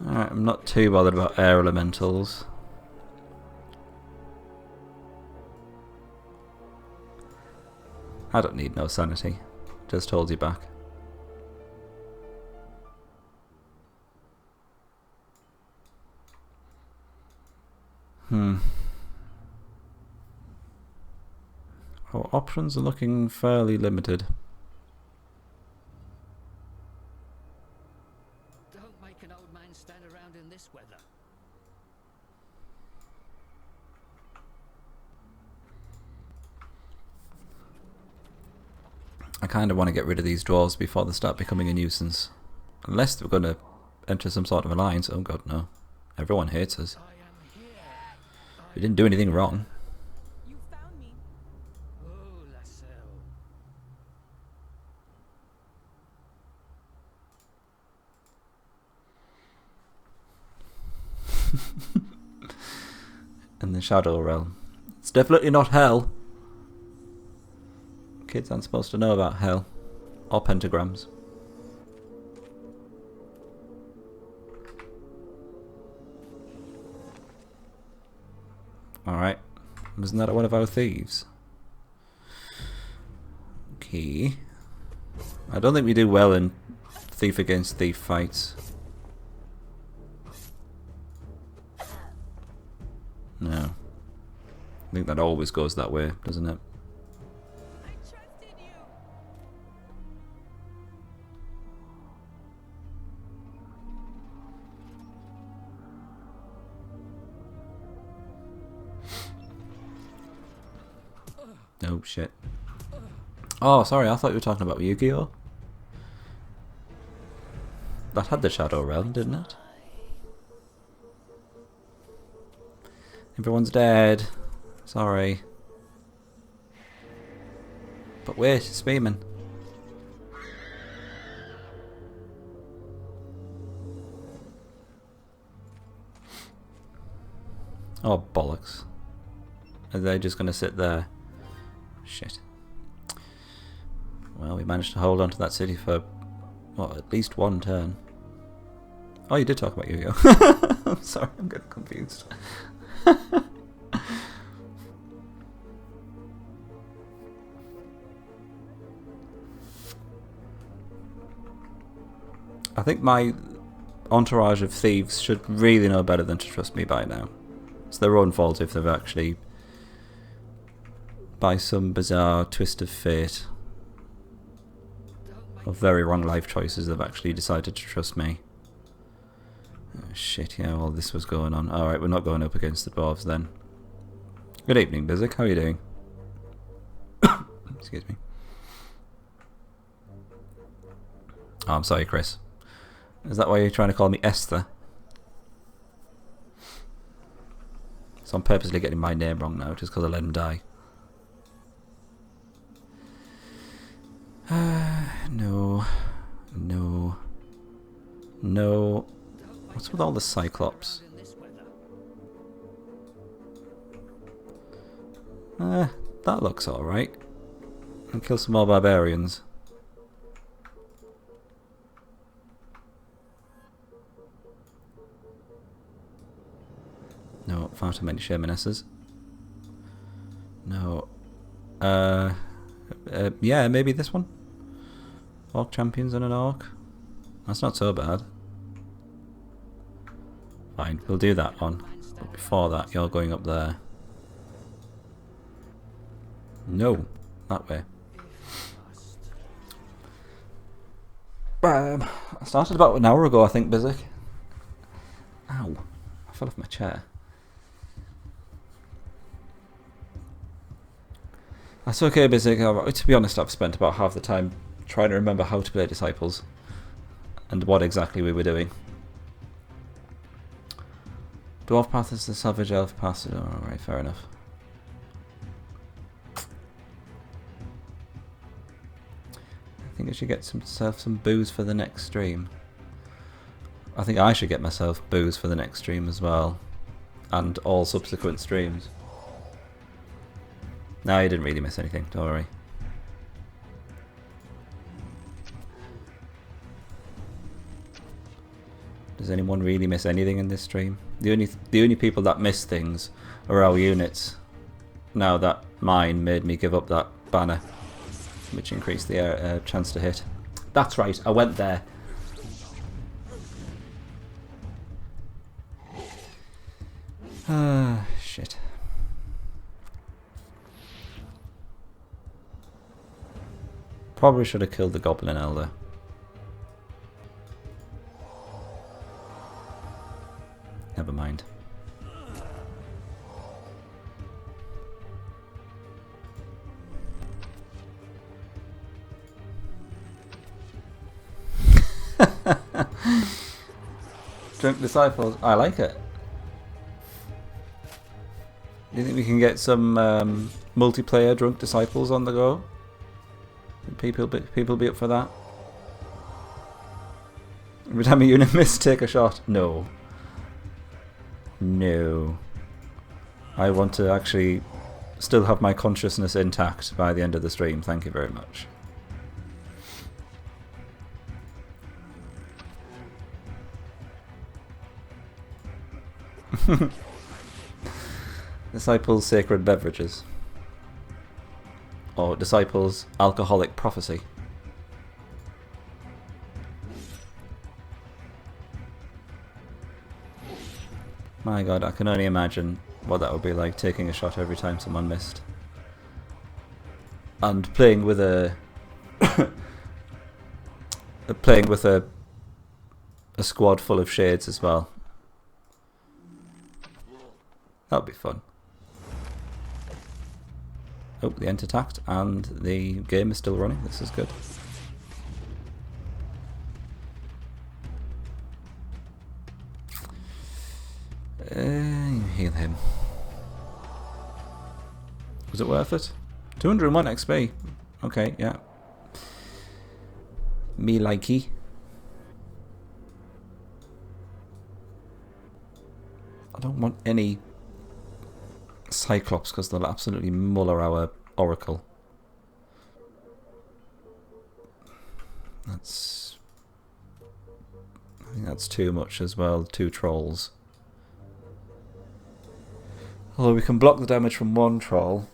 Alright, I'm not too bothered about air elementals. I don't need no sanity. Just holds you back. Our options are looking fairly limited. Don't make an old man stand around in this weather. I kind of want to get rid of these dwarves before they start becoming a nuisance. Unless they're going to enter some sort of alliance. Oh god, no. Everyone hates us. I am here. We didn't do anything wrong. You found me. Oh, Lassell. In the Shadow Realm. It's definitely not hell. Kids aren't supposed to know about hell. Or pentagrams. Alright. Wasn't that one of our thieves? Okay. I don't think we do well in thief against thief fights. No. I think that always goes that way, doesn't it? I trusted you. Oh shit. Oh, sorry, I thought you were talking about Yu-Gi-Oh! That had the Shadow Realm, didn't it? Everyone's dead. Sorry. But wait, it's beaming. Oh, bollocks. Are they just going to sit there? Shit. Well, we managed to hold on to that city for, what, at least one turn. Oh, you did talk about Yu-Gi-Oh! I'm sorry, I'm getting confused. I think my entourage of thieves should really know better than to trust me by now. It's their own fault if they've actually, by some bizarre twist of fate, or very wrong life choices, they've actually decided to trust me. Oh, shit, yeah, well, this was going on. Alright, we're not going up against the dwarves then. Good evening, Bizik. How are you doing? Excuse me. Oh, I'm sorry, Chris. Is that why you're trying to call me Esther? So I'm purposely getting my name wrong now, just because I let him die. No. No. No. What's with all the Cyclops? That looks alright. And kill some more barbarians. No, far too many Shermanesses. No. Yeah, maybe this one? Orc champions and an orc. That's not so bad. Fine, we'll do that one. But before that, you're going up there. No, that way. I started about an hour ago, I think, Bizik. Ow, I fell off my chair. That's okay, Bizik. To be honest, I've spent about half the time trying to remember how to play Disciples and what exactly we were doing. Dwarf path is the savage elf path. Oh, alright, fair enough. I think I should get myself some booze for the next stream. I think I should get myself booze for the next stream as well. And all subsequent streams. No, you didn't really miss anything, don't worry. Does anyone really miss anything in this stream? The only people that miss things are our units. Now that mine made me give up that banner, which increased the chance to hit. That's right, I went there. Shit. Probably should have killed the Goblin Elder. Never mind. Drunk Disciples. I like it. Do you think we can get some multiplayer Drunk Disciples on the go? People be up for that? Every time a unit miss, take a shot. No. No. I want to actually still have my consciousness intact by the end of the stream. Thank you very much. Disciples' Sacred Beverages. Or Disciples' Alcoholic Prophecy. My god, I can only imagine what that would be like, taking a shot every time someone missed. And playing with a a squad full of shades as well. That would be fun. Oh, the ent attacked and the game is still running. This is good. Heal him. Was it worth it? 201 XP. Okay, yeah. Me likey. I don't want any Cyclops because they'll absolutely muller our Oracle. I think that's too much as well. 2 trolls. Although we can block the damage from 1 troll.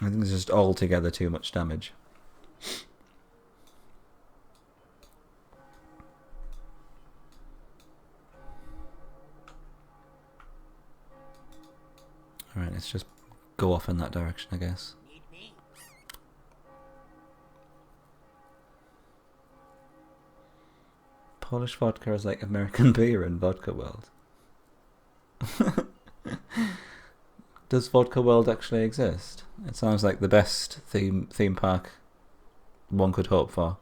I think it's just altogether too much damage. Alright, let's just go off in that direction, I guess. Polish vodka is like American beer in Vodka World. Does Vodka World actually exist? It sounds like the best theme park one could hope for.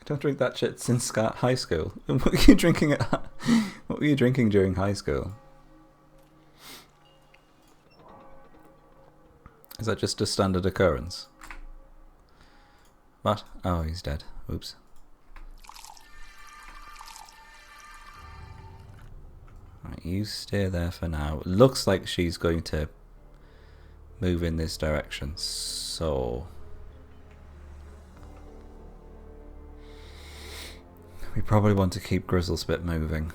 Don't drink that shit since high school. What were you drinking what were you drinking during high school? Is that just a standard occurrence? What? Oh, he's dead. Oops. Right, you stay there for now. It looks like she's going to move in this direction, so We probably want to keep Grizzlespit moving.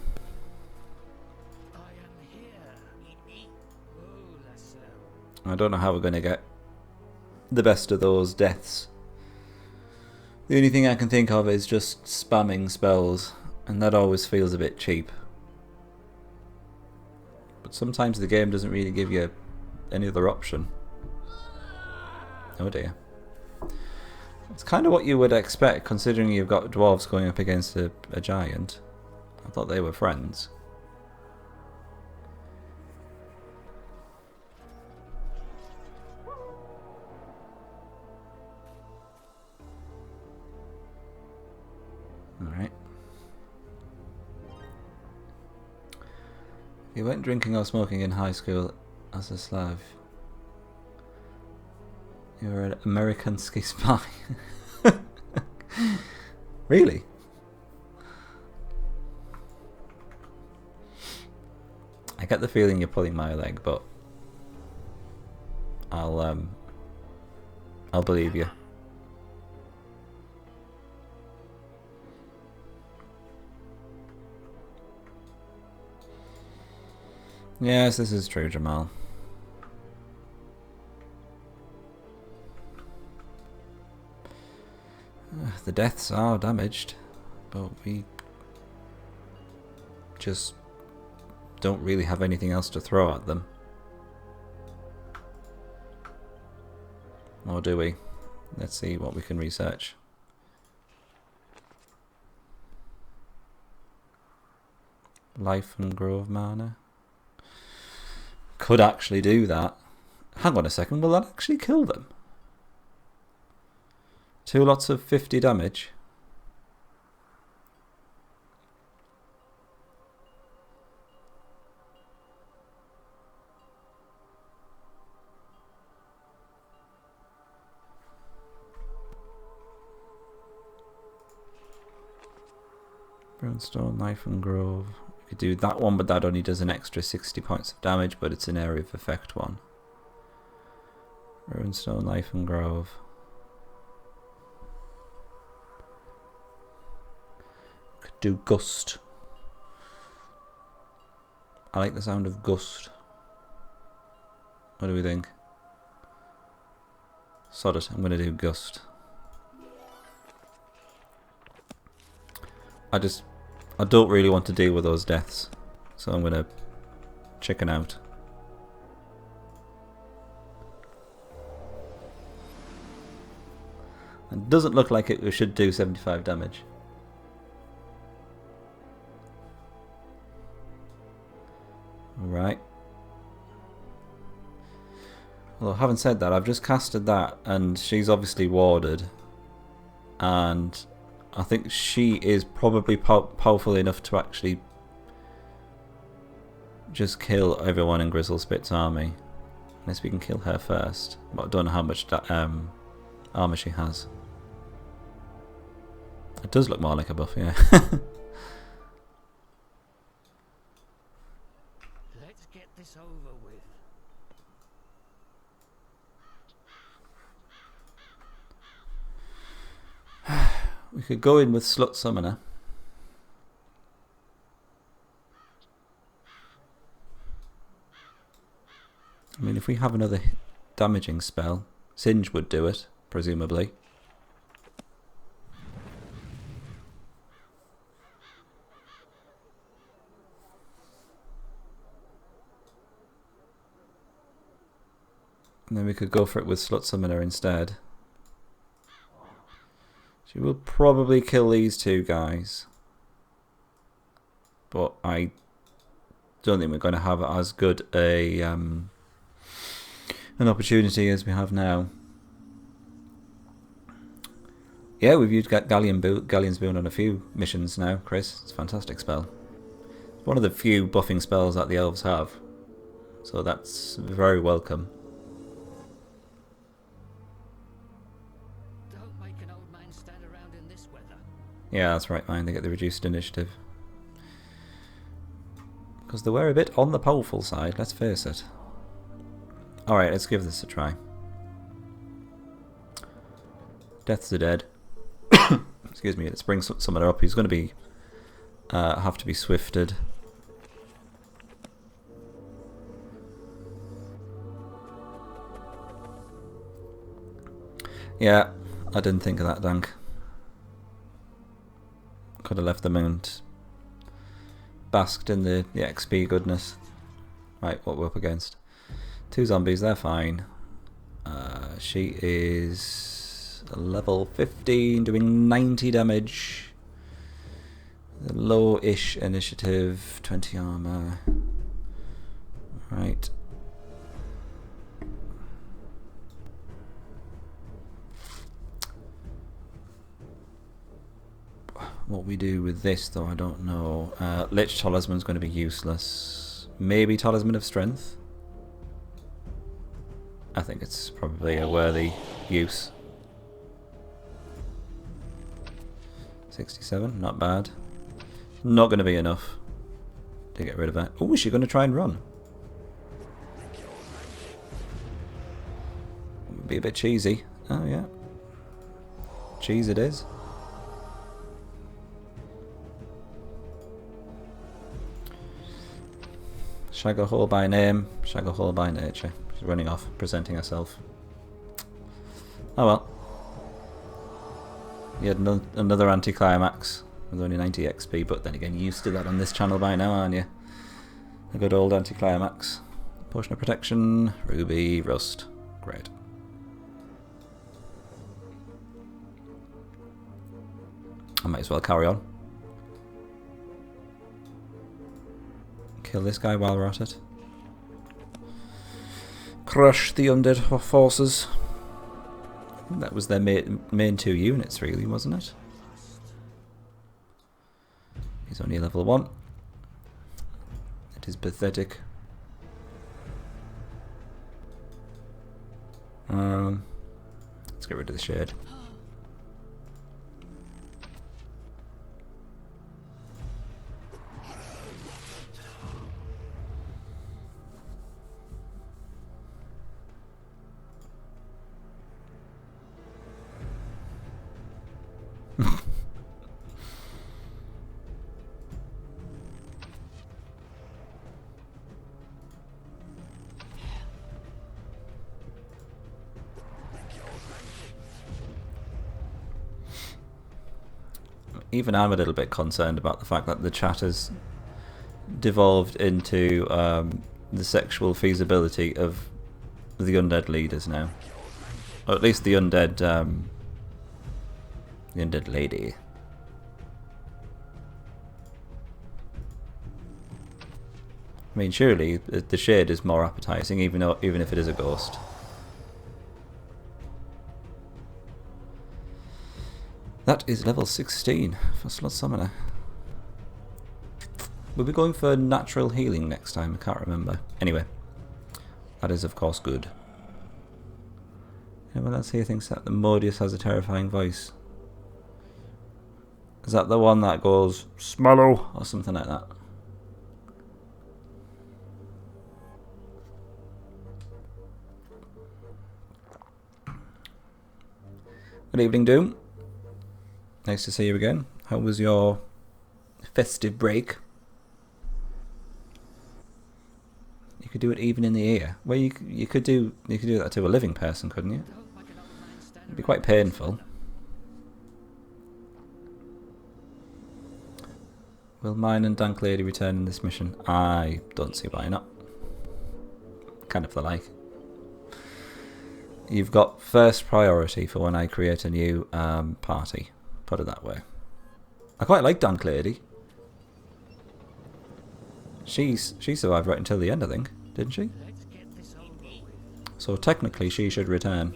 I am here. Oh, that's I don't know how we're going to get the best of those deaths. The only thing I can think of is just spamming spells, and that always feels a bit cheap. But sometimes the game doesn't really give you any other option. Oh dear. It's kind of what you would expect, considering you've got dwarves going up against a giant. I thought they were friends. Alright. You weren't drinking or smoking in high school as a Slav. You were an American ski spy. Really? I get the feeling you're pulling my leg, but I'll believe you. Yes, this is true, Jamal. The deaths are damaged, but we just don't really have anything else to throw at them. Or do we? Let's see what we can research. Life and Grove Manor. Could actually do that. Hang on a second, will that actually kill them? 2 lots of 50 damage. Brimstone, Knife and Grove. We could do that one, but that only does an extra 60 points of damage, but it's an area of effect one. Runestone, Knife and Grove. Could do Gust. I like the sound of Gust. What do we think? Sod it, I'm going to do Gust. I don't really want to deal with those deaths, so I'm going to chicken out. It doesn't look like it should do 75 damage. Alright. Well, having said that, I've just casted that and she's obviously warded. And I think she is probably powerful enough to actually just kill everyone in Grizzlespit's army. Unless we can kill her first. But I don't know how much armor she has. It does look more like a buff, yeah. Let's get this over with. We could go in with Slut Summoner. I mean, if we have another damaging spell, Singe would do it, presumably. And then we could go for it with Slut Summoner instead. She will probably kill these two guys. But I don't think we're going to have as good a an opportunity as we have now. Yeah, we've used Galleon's Boon on a few missions now, Chris. It's a fantastic spell. It's one of the few buffing spells that the elves have. So that's very welcome. Don't make an old man stand around in this weather. Yeah, that's right, man. They get the reduced initiative. Because they were a bit on the powerful side, let's face it. Alright, let's give this a try. Death's the Dead. Excuse me, let's bring Summoner up. He's going to be have to be swifted. Yeah, I didn't think of that, Dank. Could have left the mount basked in the XP goodness. Right, what we're up against. 2 zombies, they're fine. She is level 15, doing 90 damage. Low-ish initiative, 20 armor. Right. What we do with this, though, I don't know. Lich Talisman's going to be useless. Maybe Talisman of Strength. I think it's probably a worthy use. 67, not bad. Not going to be enough to get rid of that. Oh, is she going to try and run? Be a bit cheesy. Oh, yeah. Cheese it is. Shag a hole by name, shag a hole by nature. She's running off, presenting herself. Oh well. You had another anticlimax with only 90 XP, but then again, you're used to that on this channel by now, aren't you? A good old anticlimax. Potion of protection, ruby, rust. Great. I might as well carry on. Kill this guy while we're at it. Crush the undead forces. That was their main 2 units, really, wasn't it? He's only level 1. It is pathetic. Let's get rid of the shade. Even I'm a little bit concerned about the fact that the chat has devolved into the sexual feasibility of the undead leaders now, or at least the undead lady. I mean, surely the shade is more appetizing, even if it is a ghost. That is level 16 for Slot Summoner. We'll be going for natural healing next time, I can't remember. Anyway, that is of course good. Anyone else here thinks that the Modius has a terrifying voice? Is that the one that goes, Smallow, or something like that? Good evening, Doom. Nice to see you again. How was your festive break? You could do it even in the ear. Well, you could do that to a living person, couldn't you? It'd be quite painful. Will mine and Dank Lady return in this mission? I don't see why not. Kind of the like. You've got first priority for when I create a new party. Put it that way. I quite like Dank Lady. She survived right until the end, I think, didn't she? So technically she should return.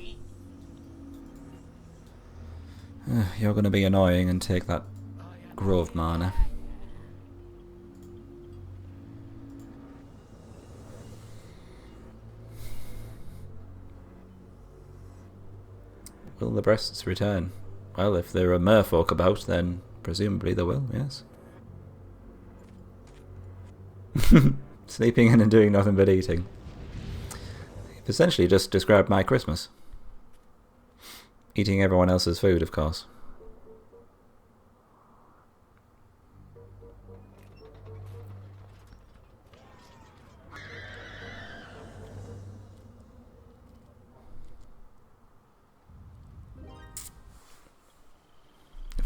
You're going to be annoying and take that Grove mana. Will the breasts return? Well, if there are merfolk about, then presumably they will, yes. Sleeping in and doing nothing but eating. You've essentially just described my Christmas. Eating everyone else's food, of course.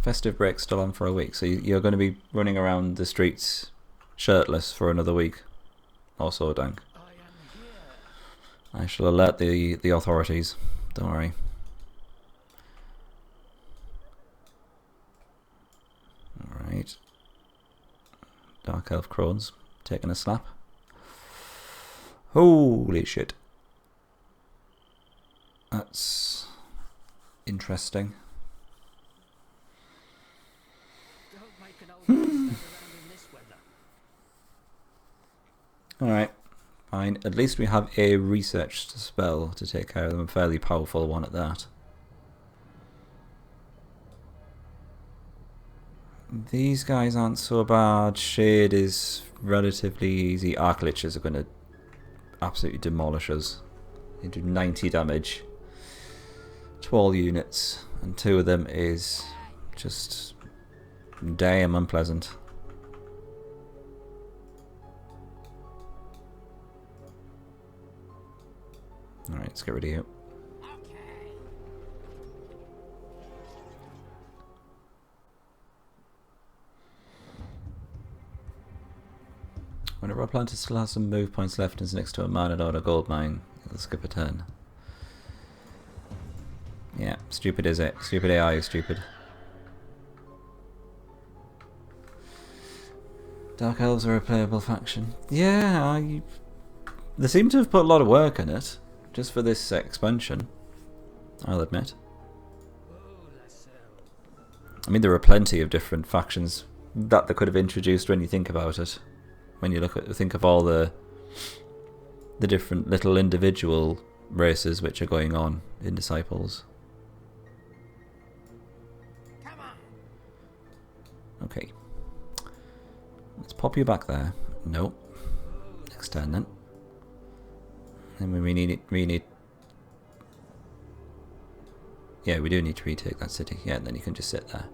festive break's still on for a week, so you're going to be running around the streets shirtless for another week or so, Dank. I am here. I shall alert the authorities. Don't worry. Alright. Dark Elf Crones taking a slap. Holy shit. That's interesting. Don't make an old man stand around in this weather. Alright, fine. At least we have a researched spell to take care of them. A fairly powerful one at that. These guys aren't so bad. Shade is relatively easy. Arc Liches are going to absolutely demolish us. They do 90 damage to all units, and 2 of them is just damn unpleasant. Alright, let's get rid of you. Whenever a planter still has some move points left and is next to a mine or a gold mine, it'll skip a turn. Yeah, stupid is it? Stupid AI is stupid. Dark Elves are a playable faction. Yeah, they seem to have put a lot of work in it, just for this expansion, I'll admit. I mean, there are plenty of different factions that they could have introduced when you think about it. When you think of all the different little individual races which are going on in Disciples. Okay. Let's pop you back there. Nope. Next turn then. And we need. Yeah, we do need to retake that city. Yeah, and then you can just sit there.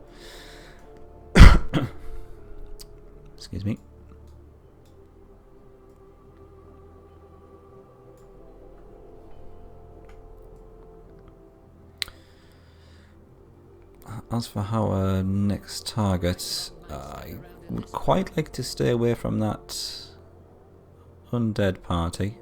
Excuse me. As for our next target, I would quite like to stay away from that undead party.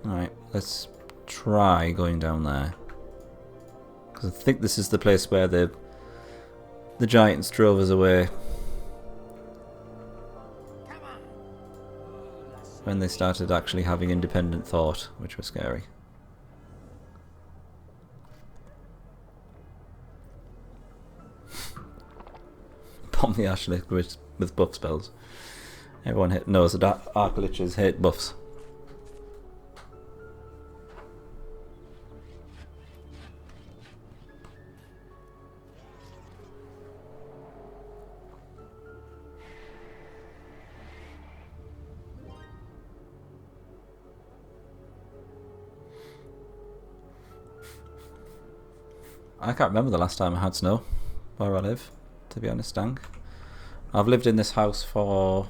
Alright, let's try going down there. Because I think this is the place where the giants drove us away. When they started actually having independent thought, which was scary. Bomb the Ashlick with buff spells. Everyone knows that Arc Liches hate buffs. I can't remember the last time I had snow where I live, to be honest, Dank. I've lived in this house for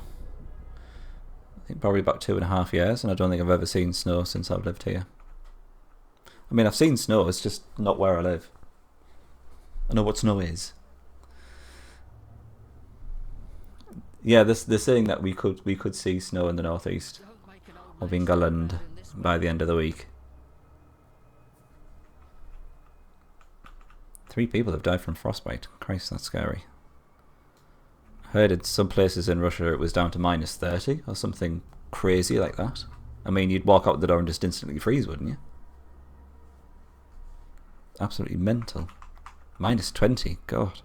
I think probably about 2.5 years, and I don't think I've ever seen snow since I've lived here. I mean, I've seen snow, it's just not where I live. I know what snow is. Yeah, they're saying that we could see snow in the northeast of England by the end of the week. 3 people have died from frostbite. Christ, that's scary. I heard in some places in Russia it was down to -30 or something crazy like that. I mean, you'd walk out the door and just instantly freeze, wouldn't you? Absolutely mental. -20, God.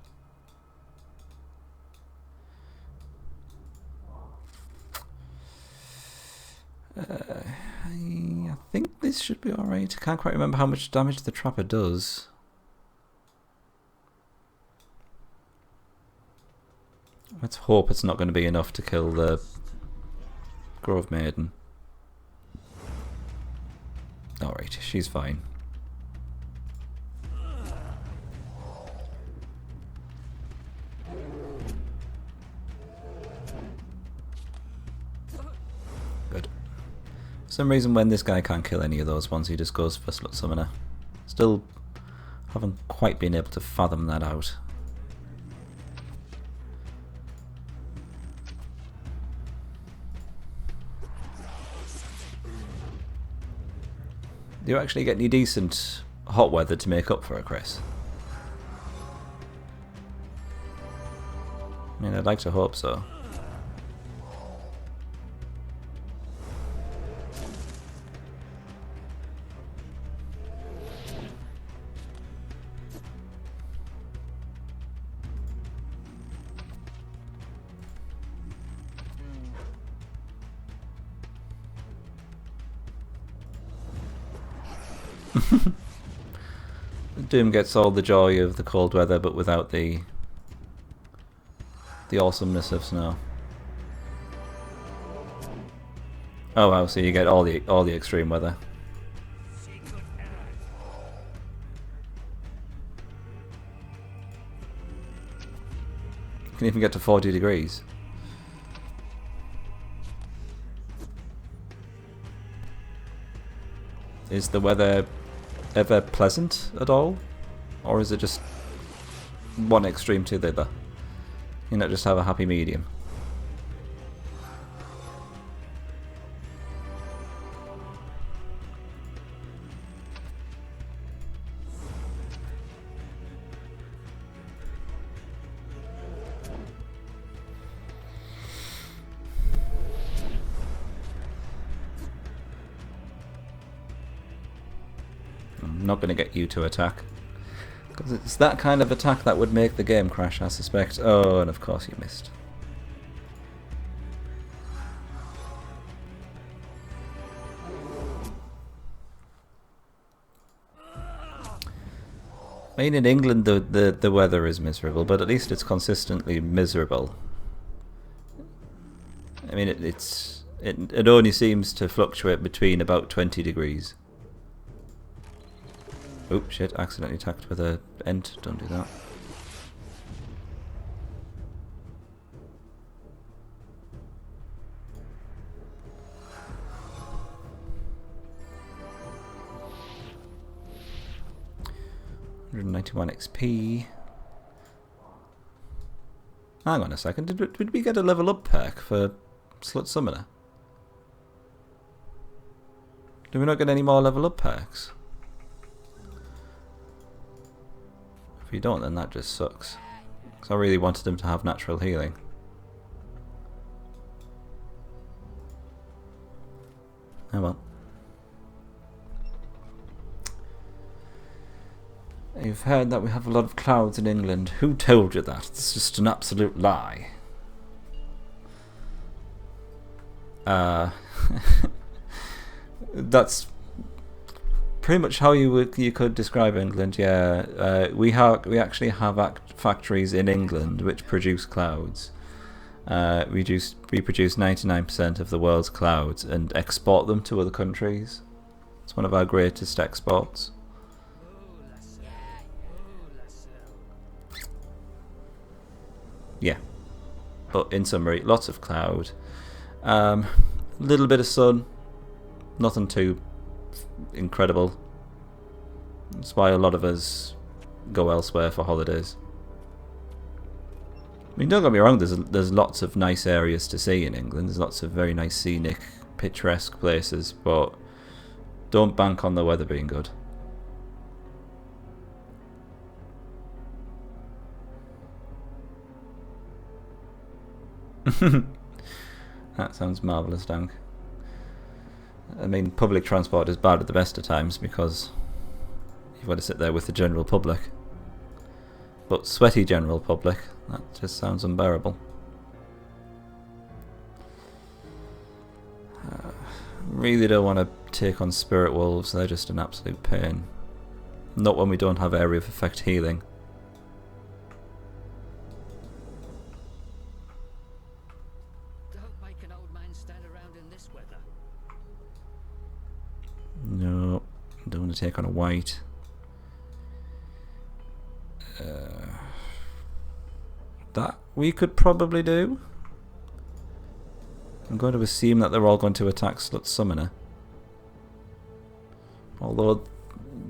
I think this should be alright. I can't quite remember how much damage the trapper does. Let's hope it's not going to be enough to kill the Grove Maiden. Alright, she's fine. Good. For some reason, when this guy can't kill any of those ones, he just goes for Slut Summoner. Still haven't quite been able to fathom that out. Do you actually get any decent hot weather to make up for it, Chris? I mean, I'd like to hope so. Doom gets all the joy of the cold weather, but without the awesomeness of snow. Oh wow! So you get all the extreme weather. You can even get to 40 degrees. Is the weather ever pleasant at all? Or is it just one extreme to the other? You know, just have a happy medium. I'm not going to get you to attack. Because it's that kind of attack that would make the game crash, I suspect. Oh, and of course you missed. I mean, in England the weather is miserable, but at least it's consistently miserable. I mean, it only seems to fluctuate between about 20 degrees. Oh shit, accidentally attacked with a ent. Don't do that. $191 XP. Hang on a second, did we get a level up perk for Slut Summoner? Do we not get any more level up perks? If you don't, then that just sucks. Because I really wanted him to have natural healing. Oh well. You've heard that we have a lot of clouds in England. Who told you that? It's just an absolute lie. That's pretty much how you could describe England. Yeah, we actually have factories in England which produce clouds. We produce 99% of the world's clouds and export them to other countries. It's one of our greatest exports. Yeah, but in summary, lots of cloud, little bit of sun, nothing too incredible. That's why a lot of us go elsewhere for holidays. I mean, don't get me wrong, there's lots of nice areas to see in England. There's lots of very nice scenic, picturesque places, but don't bank on the weather being good. That sounds marvellous, Dank. I mean, public transport is bad at the best of times because you've got to sit there with the general public. But sweaty general public, that just sounds unbearable. Really don't want to take on spirit wolves, they're just an absolute pain. Not when we don't have area of effect healing. No, don't want to take on a white. That we could probably do. I'm going to assume that they're all going to attack Slut Summoner. Although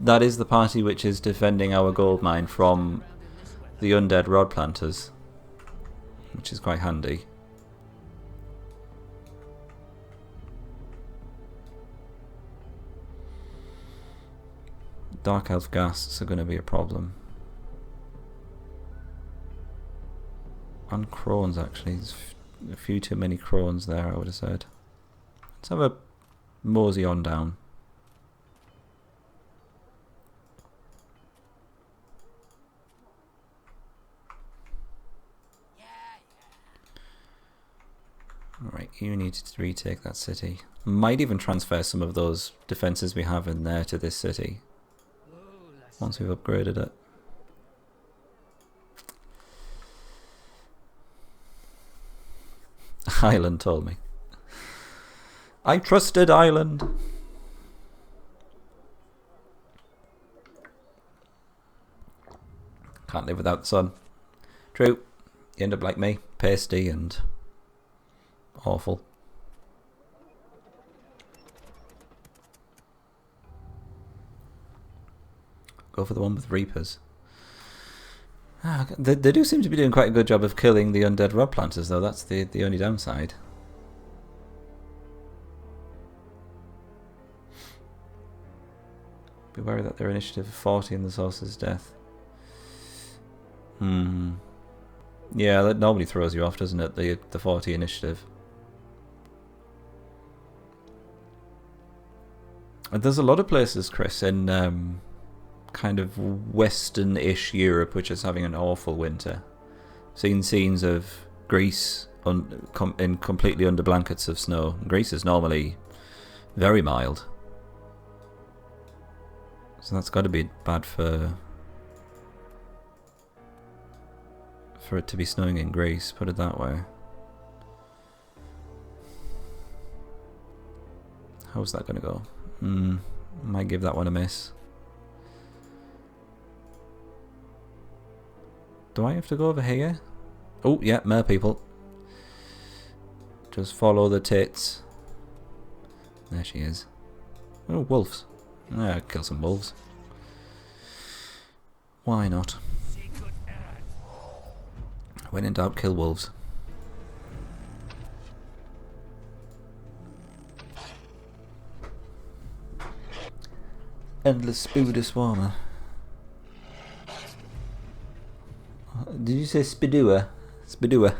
that is the party which is defending our gold mine from the undead rod planters, which is quite handy. Dark elf ghasts are going to be a problem. And crones, actually. There's a few too many crones there, I would have said. Let's have a mosey on down. Alright, you need to retake that city. Might even transfer some of those defences we have in there to this city. Once we've upgraded it. Ireland told me. I trusted Ireland. Can't live without the sun. True. You end up like me. Pasty and awful. Go for the one with Reapers. They do seem to be doing quite a good job of killing the undead rod planters, though. That's the only downside. Be wary that their initiative of 40 and the source's death. Yeah, that normally throws you off, doesn't it? The 40 initiative. And there's a lot of places, Chris, in kind of western-ish Europe which is having an awful winter. Seen scenes of Greece in completely under blankets of snow. Greece is normally very mild, so that's got to be bad for it to be snowing in Greece, put it that way. How's that going to go? Might give that one a miss. Do I have to go over here? Oh, yeah, mer people. Just follow the tits. There she is. Oh, wolves. Yeah, kill some wolves. Why not? When in doubt, kill wolves. Endless Spooder Swarmer. Did you say Spidua? Spidua.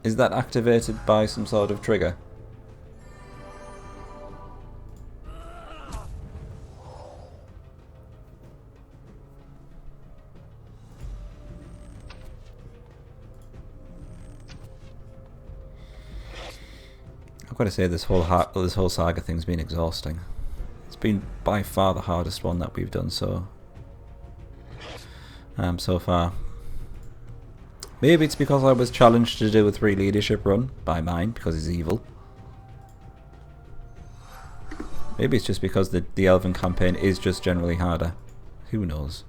Is that activated by some sort of trigger? I've got to say, this whole saga thing's been exhausting. It's been by far the hardest one that we've done so far. Maybe it's because I was challenged to do a 3 leadership run by mine because he's evil. Maybe it's just because the Elven campaign is just generally harder. Who knows?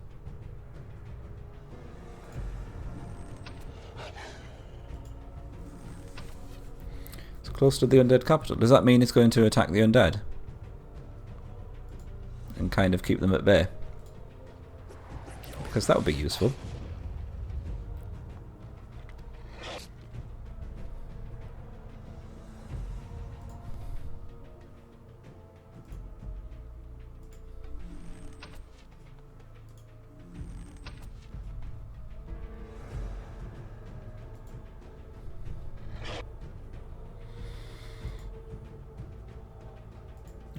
It's close to the undead capital. Does that mean it's going to attack the undead? And kind of keep them at bay? Because that would be useful.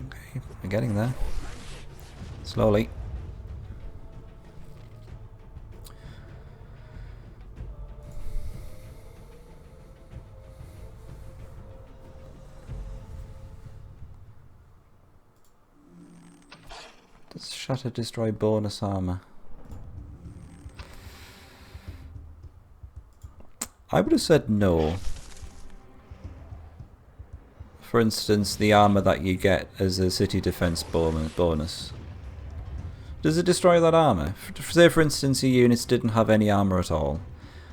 Okay, we're getting there. Slowly. Does Shatter destroy bonus armor? I would have said no. For instance, the armor that you get as a city defense bonus. Does it destroy that armor? Say for instance the units didn't have any armor at all,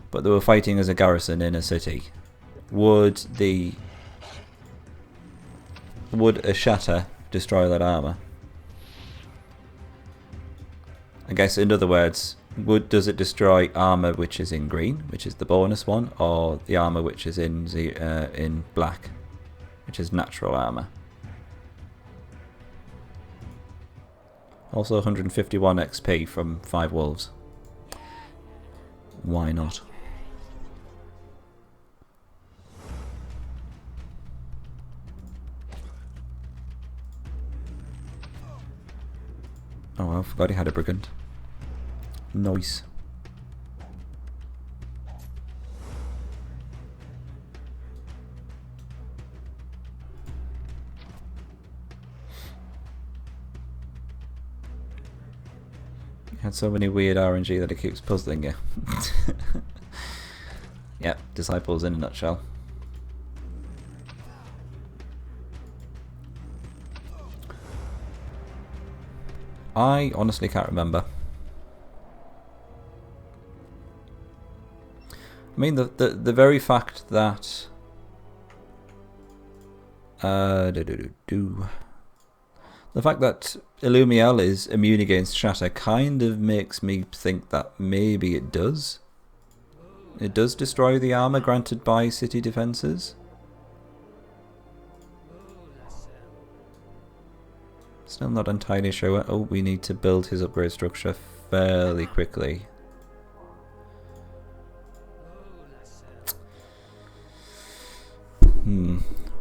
but they were fighting as a garrison in a city. Would the would a shatter destroy that armor? I guess in other words, does it destroy armor which is in green, which is the bonus one, or the armor which is in black, which is natural armor? Also 151 XP from 5 wolves. Why not? Oh, I forgot he had a brigand. Nice. He had so many weird RNG that it keeps puzzling you. Yep, disciples in a nutshell. I honestly can't remember. I mean, the very fact that the fact that Illumiel is immune against shatter kind of makes me think that maybe it does. It does destroy the armor granted by city defenses. Still not entirely sure. Oh, we need to build his upgrade structure fairly quickly.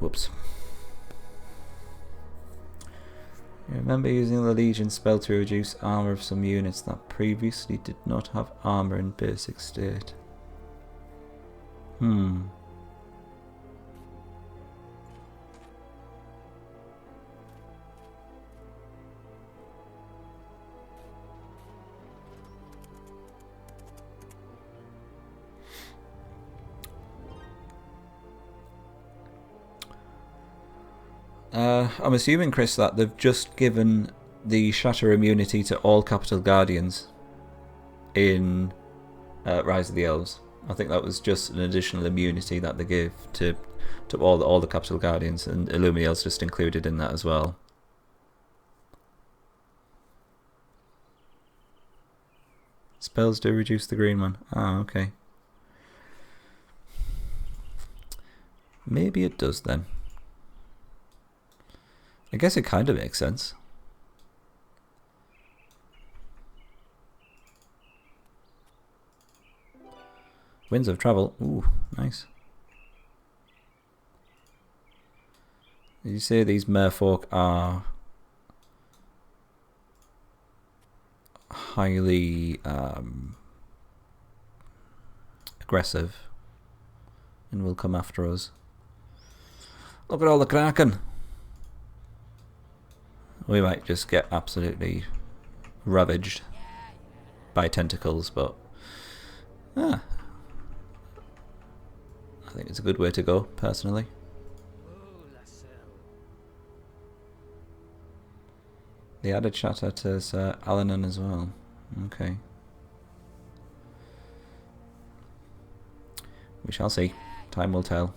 Whoops. Remember using the Legion spell to reduce armor of some units that previously did not have armor in basic state. I'm assuming, Chris, that they've just given the shatter immunity to all capital guardians in Rise of the Elves. I think that was just an additional immunity that they gave to all the capital guardians, and Illumiel's just included in that as well. Spells do reduce the green one. Ah, okay. Maybe it does then. I guess it kind of makes sense. Winds of travel. Ooh, nice. Did you say these merfolk are highly aggressive and will come after us? Look at all the kraken. We might just get absolutely ravaged by tentacles, but I think it's a good way to go, personally. They added shatter to Sir Alanon as well. Okay. We shall see. Time will tell.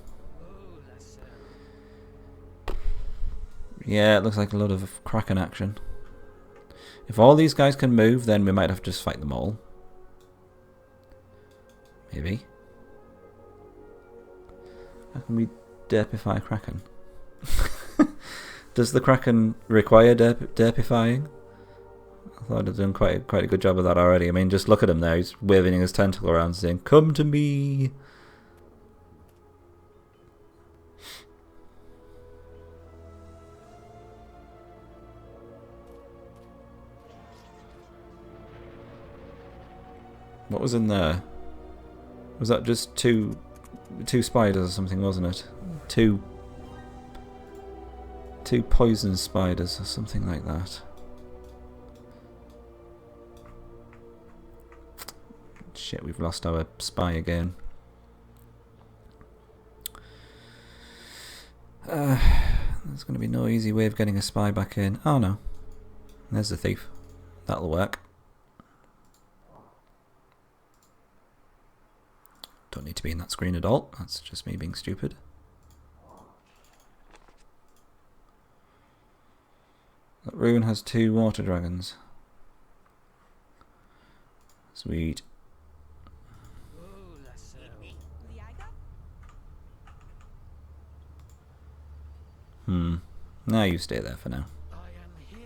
Yeah, it looks like a lot of Kraken action. If all these guys can move, then we might have to just fight them all. Maybe. How can we derpify Kraken? Does the Kraken require derpifying? I thought I'd done quite a good job of that already. I mean, just look at him there. He's waving his tentacle around saying, "Come to me!" What was in there? Was that just two spiders or something, wasn't it? Two poison spiders or something like that. Shit, we've lost our spy again. There's going to be no easy way of getting a spy back in. Oh no. There's the thief. That'll work. Don't need to be in that screen at all. That's just me being stupid. rune has 2 water dragons. Sweet. Oh, lasso. Liaga? Now you stay there for now. I am here.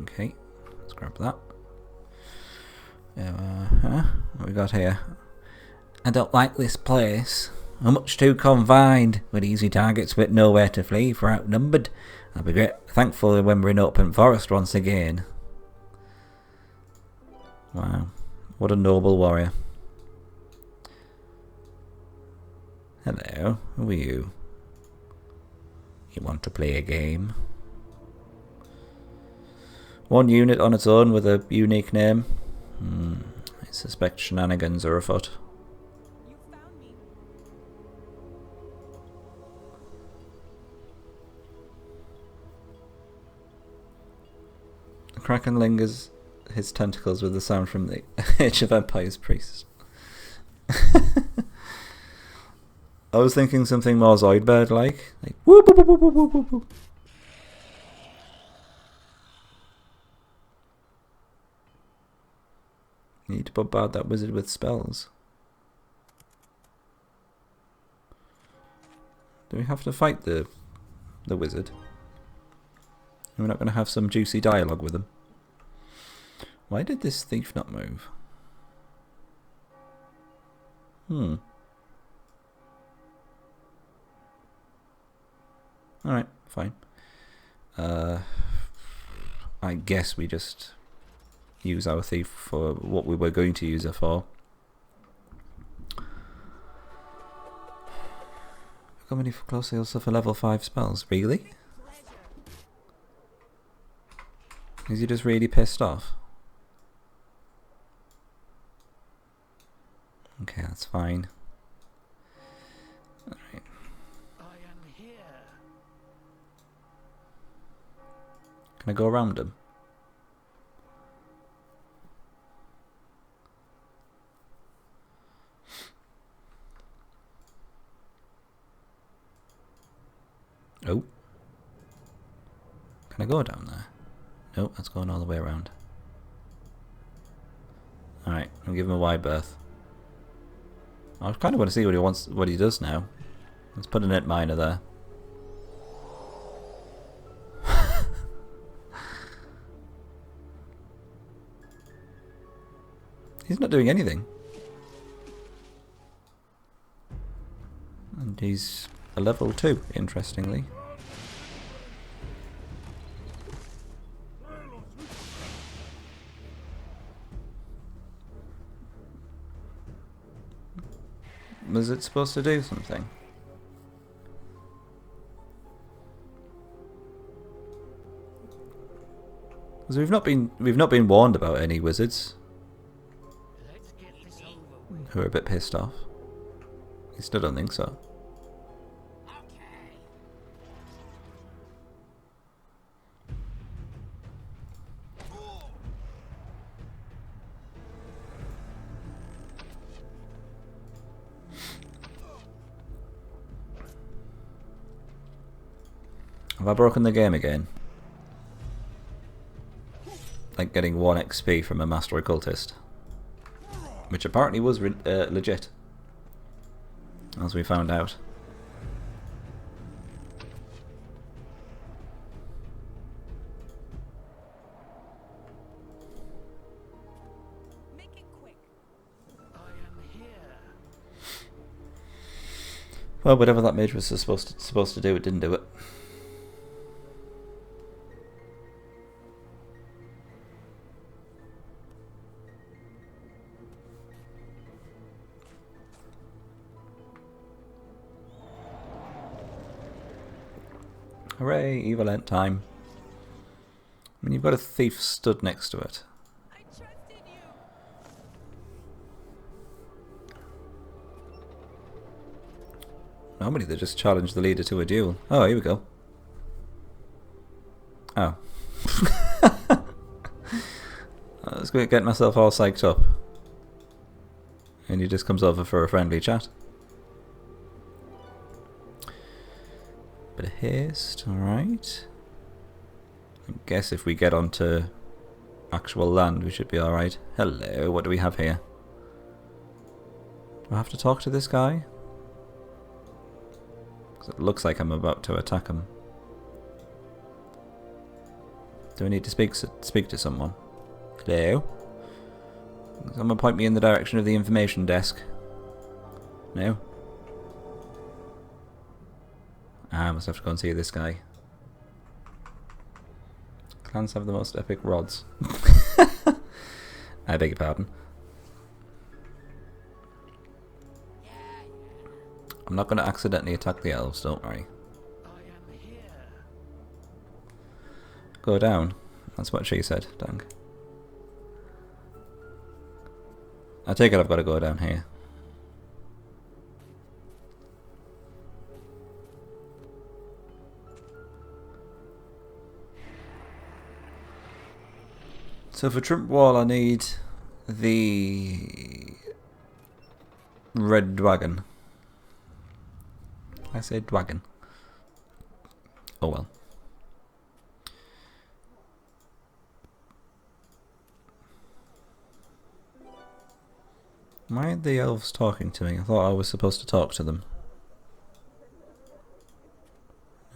Okay, let's grab that. What we got here? I don't like this place. I'm much too confined, with easy targets but nowhere to flee if we're outnumbered. I'll be thankful when we're in open forest once again. Wow, what a noble warrior. Hello, who are you? You want to play a game? 1 unit on its own with a unique name. I suspect shenanigans are afoot. You found me. The Kraken lingers his tentacles with the sound from the Age of Empires priest. I was thinking something more Zoidberg-like. Like, whoop, whoop, whoop, whoop, whoop, whoop, whoop. Need to bombard that wizard with spells. Do we have to fight the wizard? We're not going to have some juicy dialogue with him. Why did this thief not move? Alright, fine. I guess we just use our thief for what we were going to use her for. How many close heals for level 5 spells? Really? Is he just really pissed off? Okay, that's fine. Alright. I am here. Can I go around him? Oh. Can I go down there? Nope, that's going all the way around. Alright, I'll give him a wide berth. I kind of want to see what he does now. Let's put a net miner there. He's not doing anything. And he's a level 2, interestingly. Was it supposed to do something? Because we've not been warned about any wizards Let's get this over with. who are a bit pissed off. I still don't think so. Okay. Have I broken the game again? Like getting 1 XP from a master occultist, which apparently was legit, as we found out. Make it quick. I am here. Well, whatever that mage was supposed to do, it didn't do it. Hooray, evil end time. I mean, you've got a thief stood next to it. I trusted you. Normally they just challenge the leader to a duel. Oh, here we go. Oh. I was going to get myself all psyched up. And he just comes over for a friendly chat. Bit of haste, alright. I guess if we get onto actual land we should be alright. Hello, what do we have here? Do I have to talk to this guy? 'Cause it looks like I'm about to attack him. Do I need to speak to someone? Hello? Someone point me in the direction of the information desk. No? I must have to go and see this guy. Clans have the most epic rods. I beg your pardon. I'm not going to accidentally attack the elves, don't worry. I am here. Go down. That's what she said, dang. I take it I've got to go down here. So for Trump Wall I need the red dragon. I say dragon. Oh well. Why aren't the elves talking to me? I thought I was supposed to talk to them.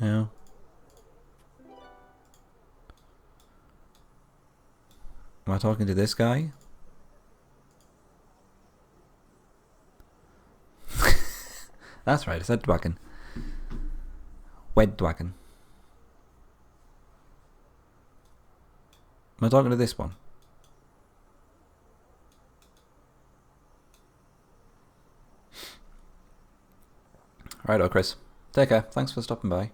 No. Am I talking to this guy? That's right, I said dragon. Wed dragon. Am I talking to this one? Righto, Chris. Take care. Thanks for stopping by.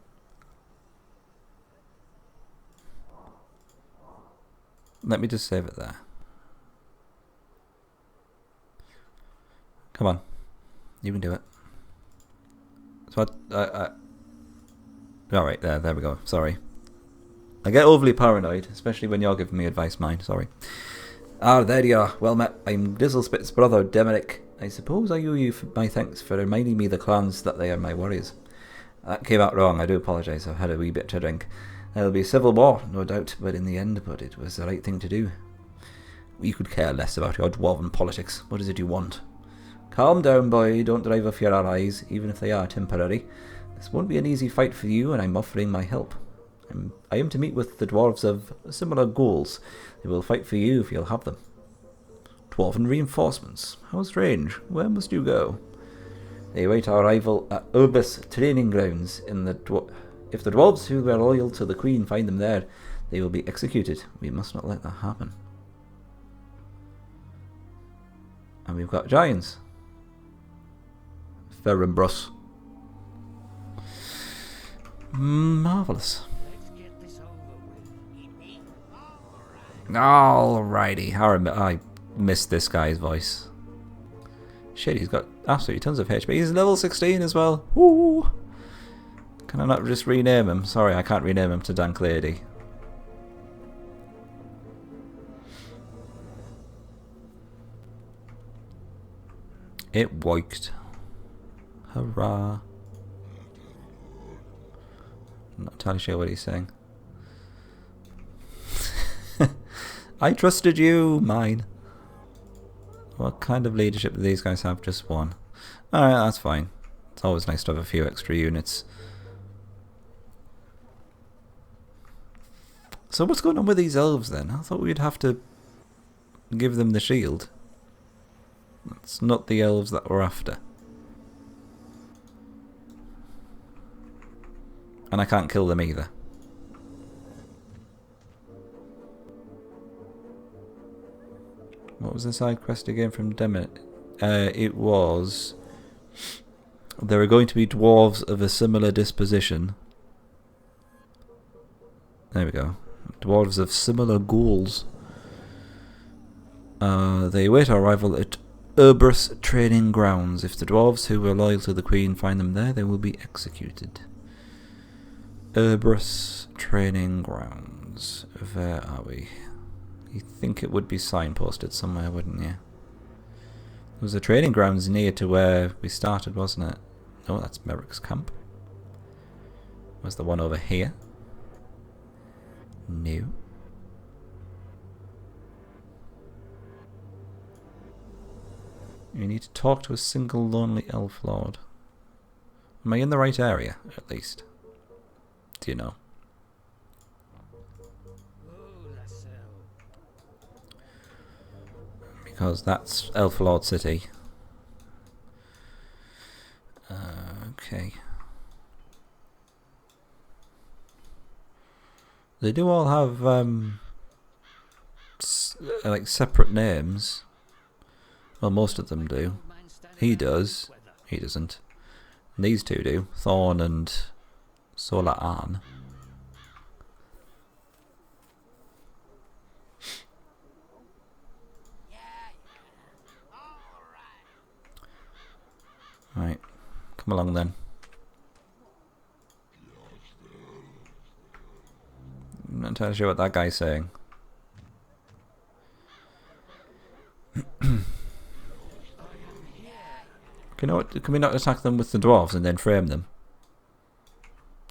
Let me just save it there. Come on. You can do it. So alright, there we go. Sorry. I get overly paranoid, especially when you're giving me advice, mine. Sorry. Ah, there you are. Well met. I'm Dizzlespit's brother, Demeric. I suppose I owe you my thanks for reminding me the clans that they are my warriors. That came out wrong. I do apologise. I've had a wee bit to drink. There'll be civil war, no doubt, but in the end, it was the right thing to do. We could care less about your dwarven politics. What is it you want? Calm down, boy. Don't drive off your allies, even if they are temporary. This won't be an easy fight for you, and I'm offering my help. I am to meet with the dwarves of similar goals. They will fight for you if you'll have them. Dwarven reinforcements. How strange. Where must you go? They await our arrival at Urbis training grounds. If the dwarves who were loyal to the Queen find them there, they will be executed. We must not let that happen. And we've got giants. Ferenbrus. Marvellous. Let's get this over with. Alrighty. I missed this guy's voice. Shit, he's got absolutely tons of HP. He's level 16 as well. Woo! Can I not just rename him? Sorry, I can't rename him to Dank Lady. It worked. Hurrah. I'm not entirely sure what he's saying. I trusted you, mine. What kind of leadership do these guys have? Just one. Alright, that's fine. It's always nice to have a few extra units. So what's going on with these elves then? I thought we'd have to give them the shield. That's not the elves that we're after. And I can't kill them either. What was the side quest again from Demit? It was... There are going to be dwarves of a similar disposition. There we go. Dwarves of similar ghouls. They await our arrival at Urbis training grounds. If the dwarves who were loyal to the Queen find them there, they will be executed. Urbis training grounds. Where are we? You think it would be signposted somewhere, wouldn't you? There was a training grounds near to where we started, wasn't it? Oh, that's Merrick's camp. Was the one over here? No. You need to talk to a single lonely elf lord. Am I in the right area, at least? Do you know? Because that's Elf Lord City. Okay. They do all have like separate names. Well, most of them do. He does. He doesn't. And these two do. Thorn and Solar Ann. Right. Come along then. I'm not entirely sure what that guy's saying. Can we not attack them with the dwarves and then frame them?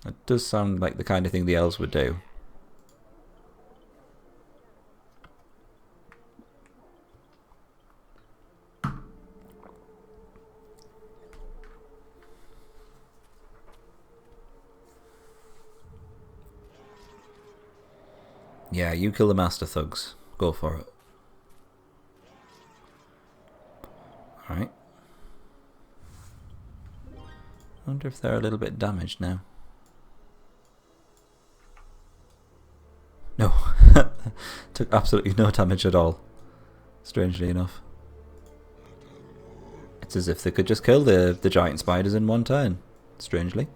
That does sound like the kind of thing the elves would do. Yeah, you kill the master thugs. Go for it. Alright. I wonder if they're a little bit damaged now. No. Took absolutely no damage at all. Strangely enough. It's as if they could just kill the giant spiders in one turn. Strangely.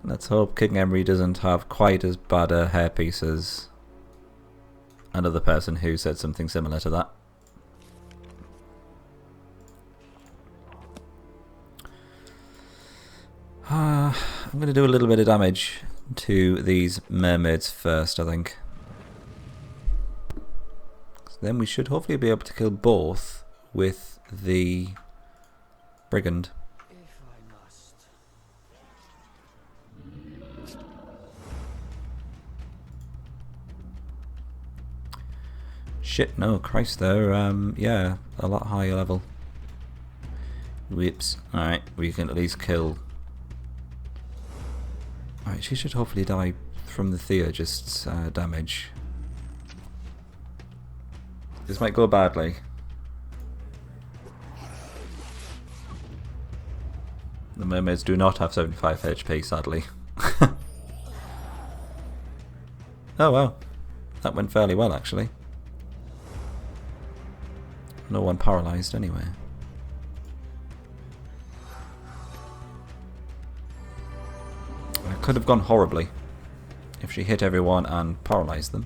Let's hope King Emery doesn't have quite as bad a hairpiece as another person who said something similar to that. I'm going to do a little bit of damage to these mermaids first, I think. Then we should hopefully be able to kill both with the brigand. Shit, no, Christ, they're, yeah, a lot higher level. Whoops. Alright, we can at least kill... Alright, she should hopefully die from the Theurgist's damage. This might go badly. The mermaids do not have 75 HP, sadly. Oh well, that went fairly well actually. No one paralysed anyway. It could have gone horribly if she hit everyone and paralysed them.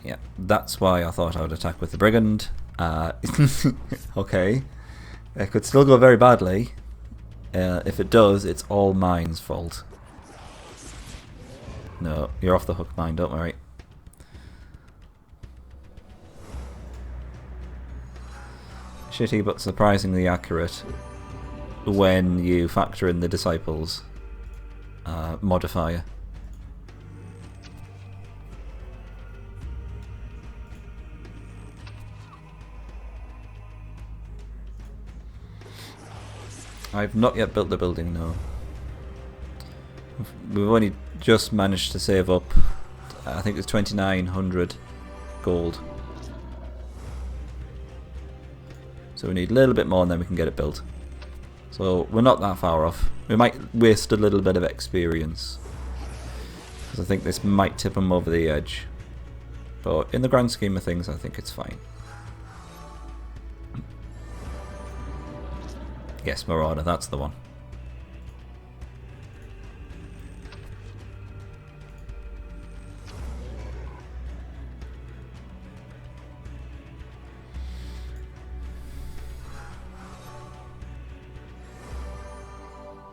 Yeah, that's why I thought I would attack with the brigand. Okay. It could still go very badly. If it does, it's all mine's fault. No, you're off the hook, mine, don't worry. Shitty but surprisingly accurate when you factor in the Disciples modifier. I've not yet built the building, no. We've only just managed to save up, I think it's 2,900 gold. So we need a little bit more and then we can get it built. So we're not that far off. We might waste a little bit of experience, because I think this might tip them over the edge. But in the grand scheme of things, I think it's fine. Yes, Marauder, that's the one.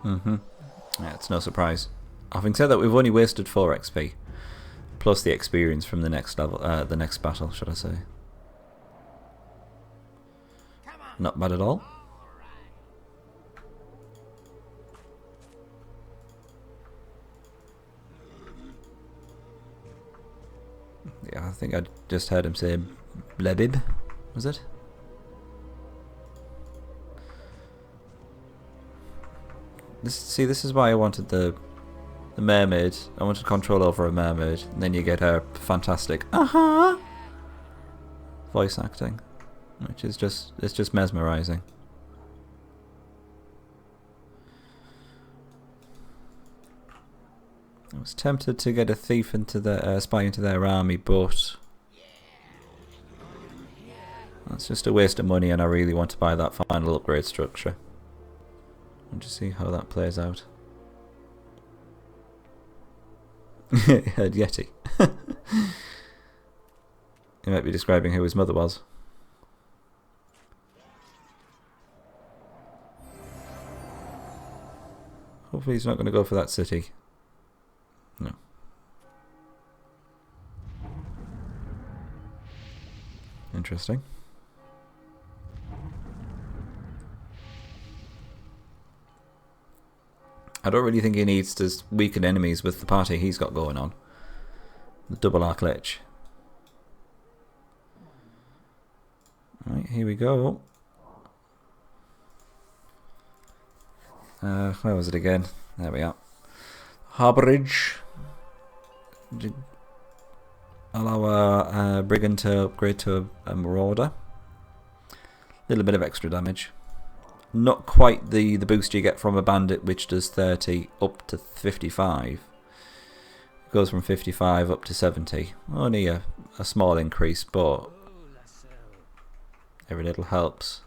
Yeah, it's no surprise. Having said that, we've only wasted 4 XP. Plus the experience from the next level, the next battle, should I say. Not bad at all. Yeah, I think I just heard him say Blebib, was it? This is why I wanted the mermaid. I wanted control over a mermaid, and then you get her fantastic voice acting, which is just mesmerizing. I was tempted to get a thief into the spy into their army, but that's just a waste of money, and I really want to buy that final upgrade structure. We'll just see how that plays out. Heard Yeti. He might be describing who his mother was. Hopefully he's not going to go for that city. No. Interesting. I don't really think he needs to weaken enemies with the party he's got going on. The double arc lich. Right, here we go. Where was it again? There we are. Harborage. Allow a brigand to upgrade to a marauder. A little bit of extra damage. Not quite the boost you get from a bandit, which does 30 up to 55. It goes from 55 up to 70. Only a small increase, but every little helps.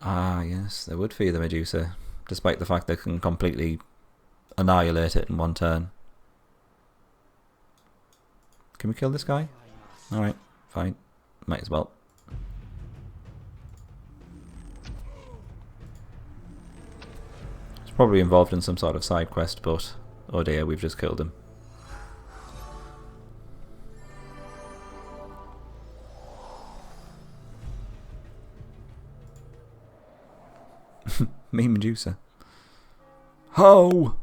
Ah, yes, they would fear the Medusa, despite the fact they can completely annihilate it in one turn. Can we kill this guy? Alright, fine. Might as well. He's probably involved in some sort of side quest, but oh dear, we've just killed him. Me Medusa. Ho!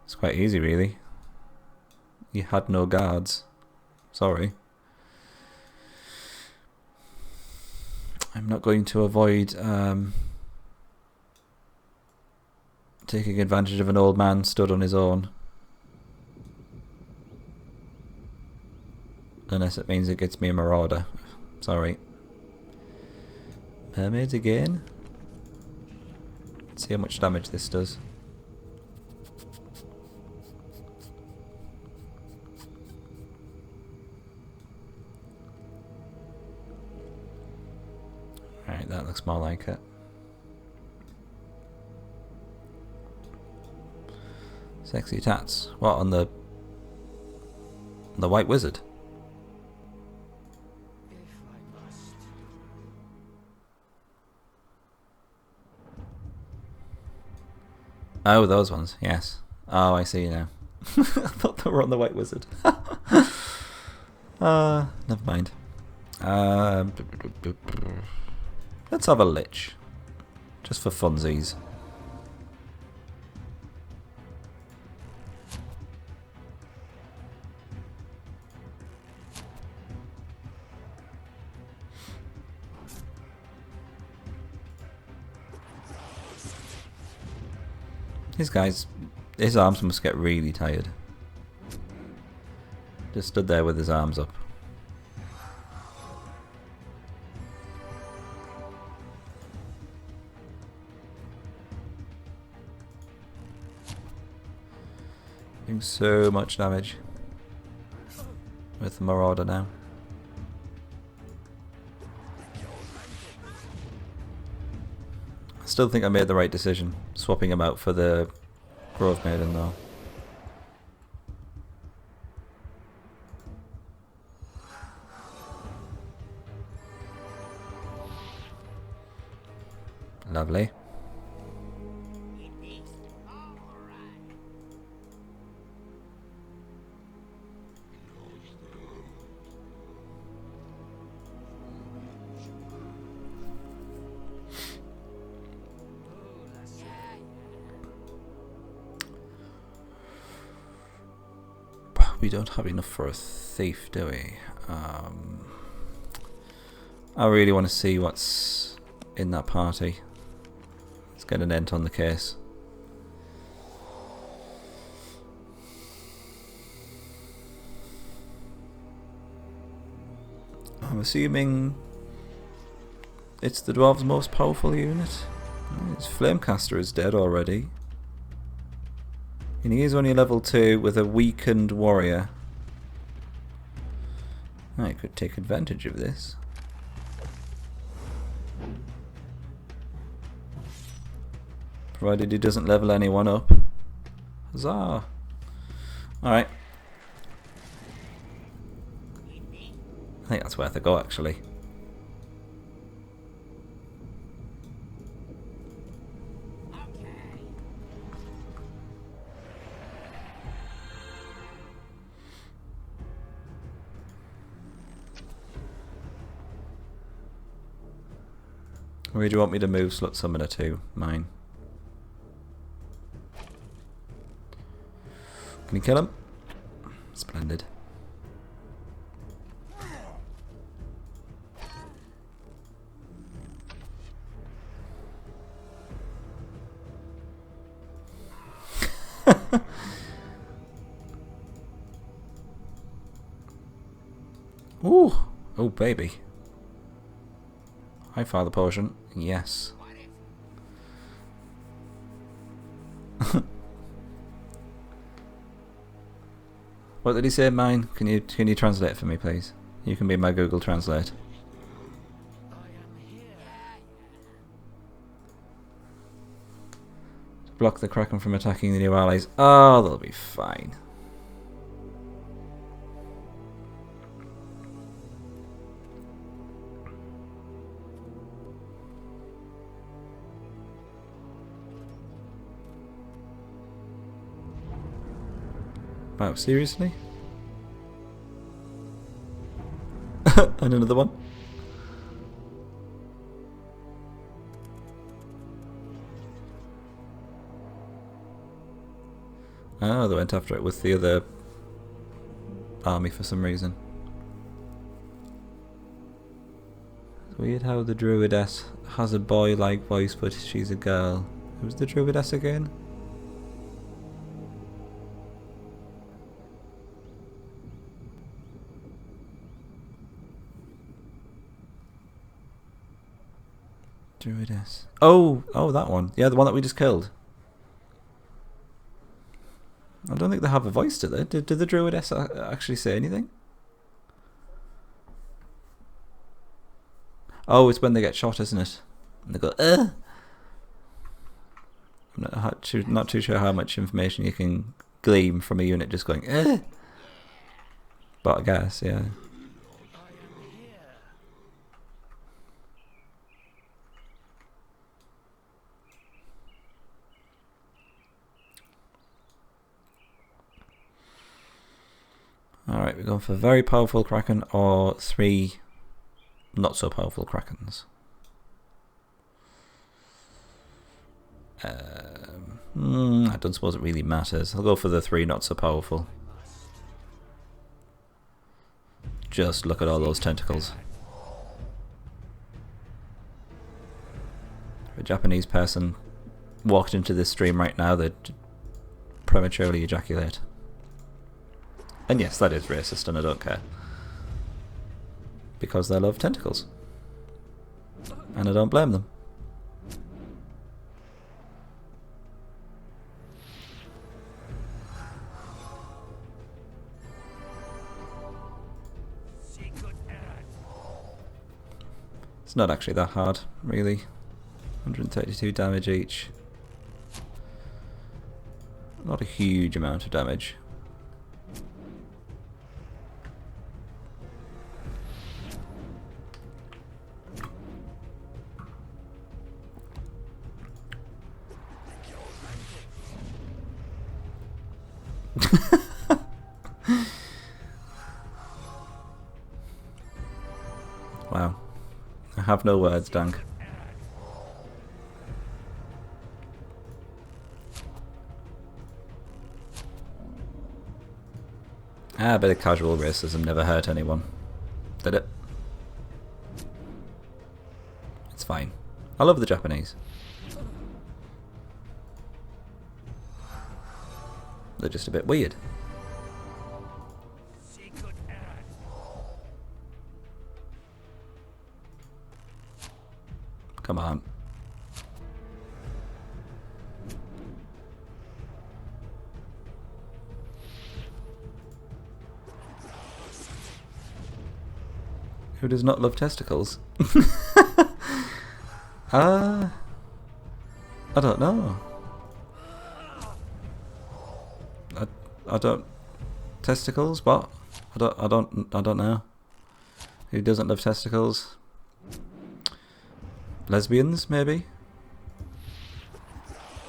It's quite easy, really. You had no guards. Sorry. I'm not going to avoid taking advantage of an old man stood on his own. Unless it means it gets me a marauder. Sorry. Mermaids again? Let's see how much damage this does. Right, that looks more like it. Sexy tats. What, on the White Wizard? Oh, those ones, yes. Oh, I see now. I thought they were on the White Wizard. Never mind. Let's have a lich. Just for funsies. These guys, his arms must get really tired. Just stood there with his arms up. Doing so much damage with the Marauder now. I still think I made the right decision, swapping him out for the Grove Maiden though. Lovely. We don't have enough for a thief, do we? I really want to see what's in that party. Let's get an end on the case. I'm assuming it's the dwarves' most powerful unit. His Flamecaster is dead already. And he is only level 2 with a weakened warrior. I could take advantage of this. Provided he doesn't level anyone up. Huzzah! Alright. I think that's worth a go, actually. Where do you want me to move Slut Summoner to? Mine. Can you kill him? Splendid. Ooh! Oh, baby. Hi, Father Potion. Yes. What did he say, mine? Can you translate it for me, please? You can be my Google Translate. I am here. Block the Kraken from attacking the new allies. Oh, they'll be fine. Wow, seriously? And another one. Oh, they went after it with the other army for some reason. It's weird how the Druidess has a boy-like voice, but she's a girl. Who's the Druidess again? Druidess. Oh, that one. Yeah, the one that we just killed. I don't think they have a voice, do they? Did the Druidess actually say anything? Oh, it's when they get shot, isn't it? And they go, ugh. I'm not too sure how much information you can glean from a unit just going, ugh. But I guess, yeah. Alright, we're going for very powerful Kraken or 3 not so powerful Krakens. I don't suppose it really matters. I'll go for the 3 not so powerful. Just look at all those tentacles. If a Japanese person walked into this stream right now, they'd prematurely ejaculate. And yes, that is racist and I don't care. Because they love tentacles. And I don't blame them. It's not actually that hard, really. 132 damage each. Not a huge amount of damage. Wow. I have no words, Dank. A bit of casual racism never hurt anyone. Did it? It's fine. I love the Japanese. They're just a bit weird. Come on. Who does not love testicles? I don't know. I don't testicles. What? I don't know. Who doesn't love testicles? Lesbians, maybe.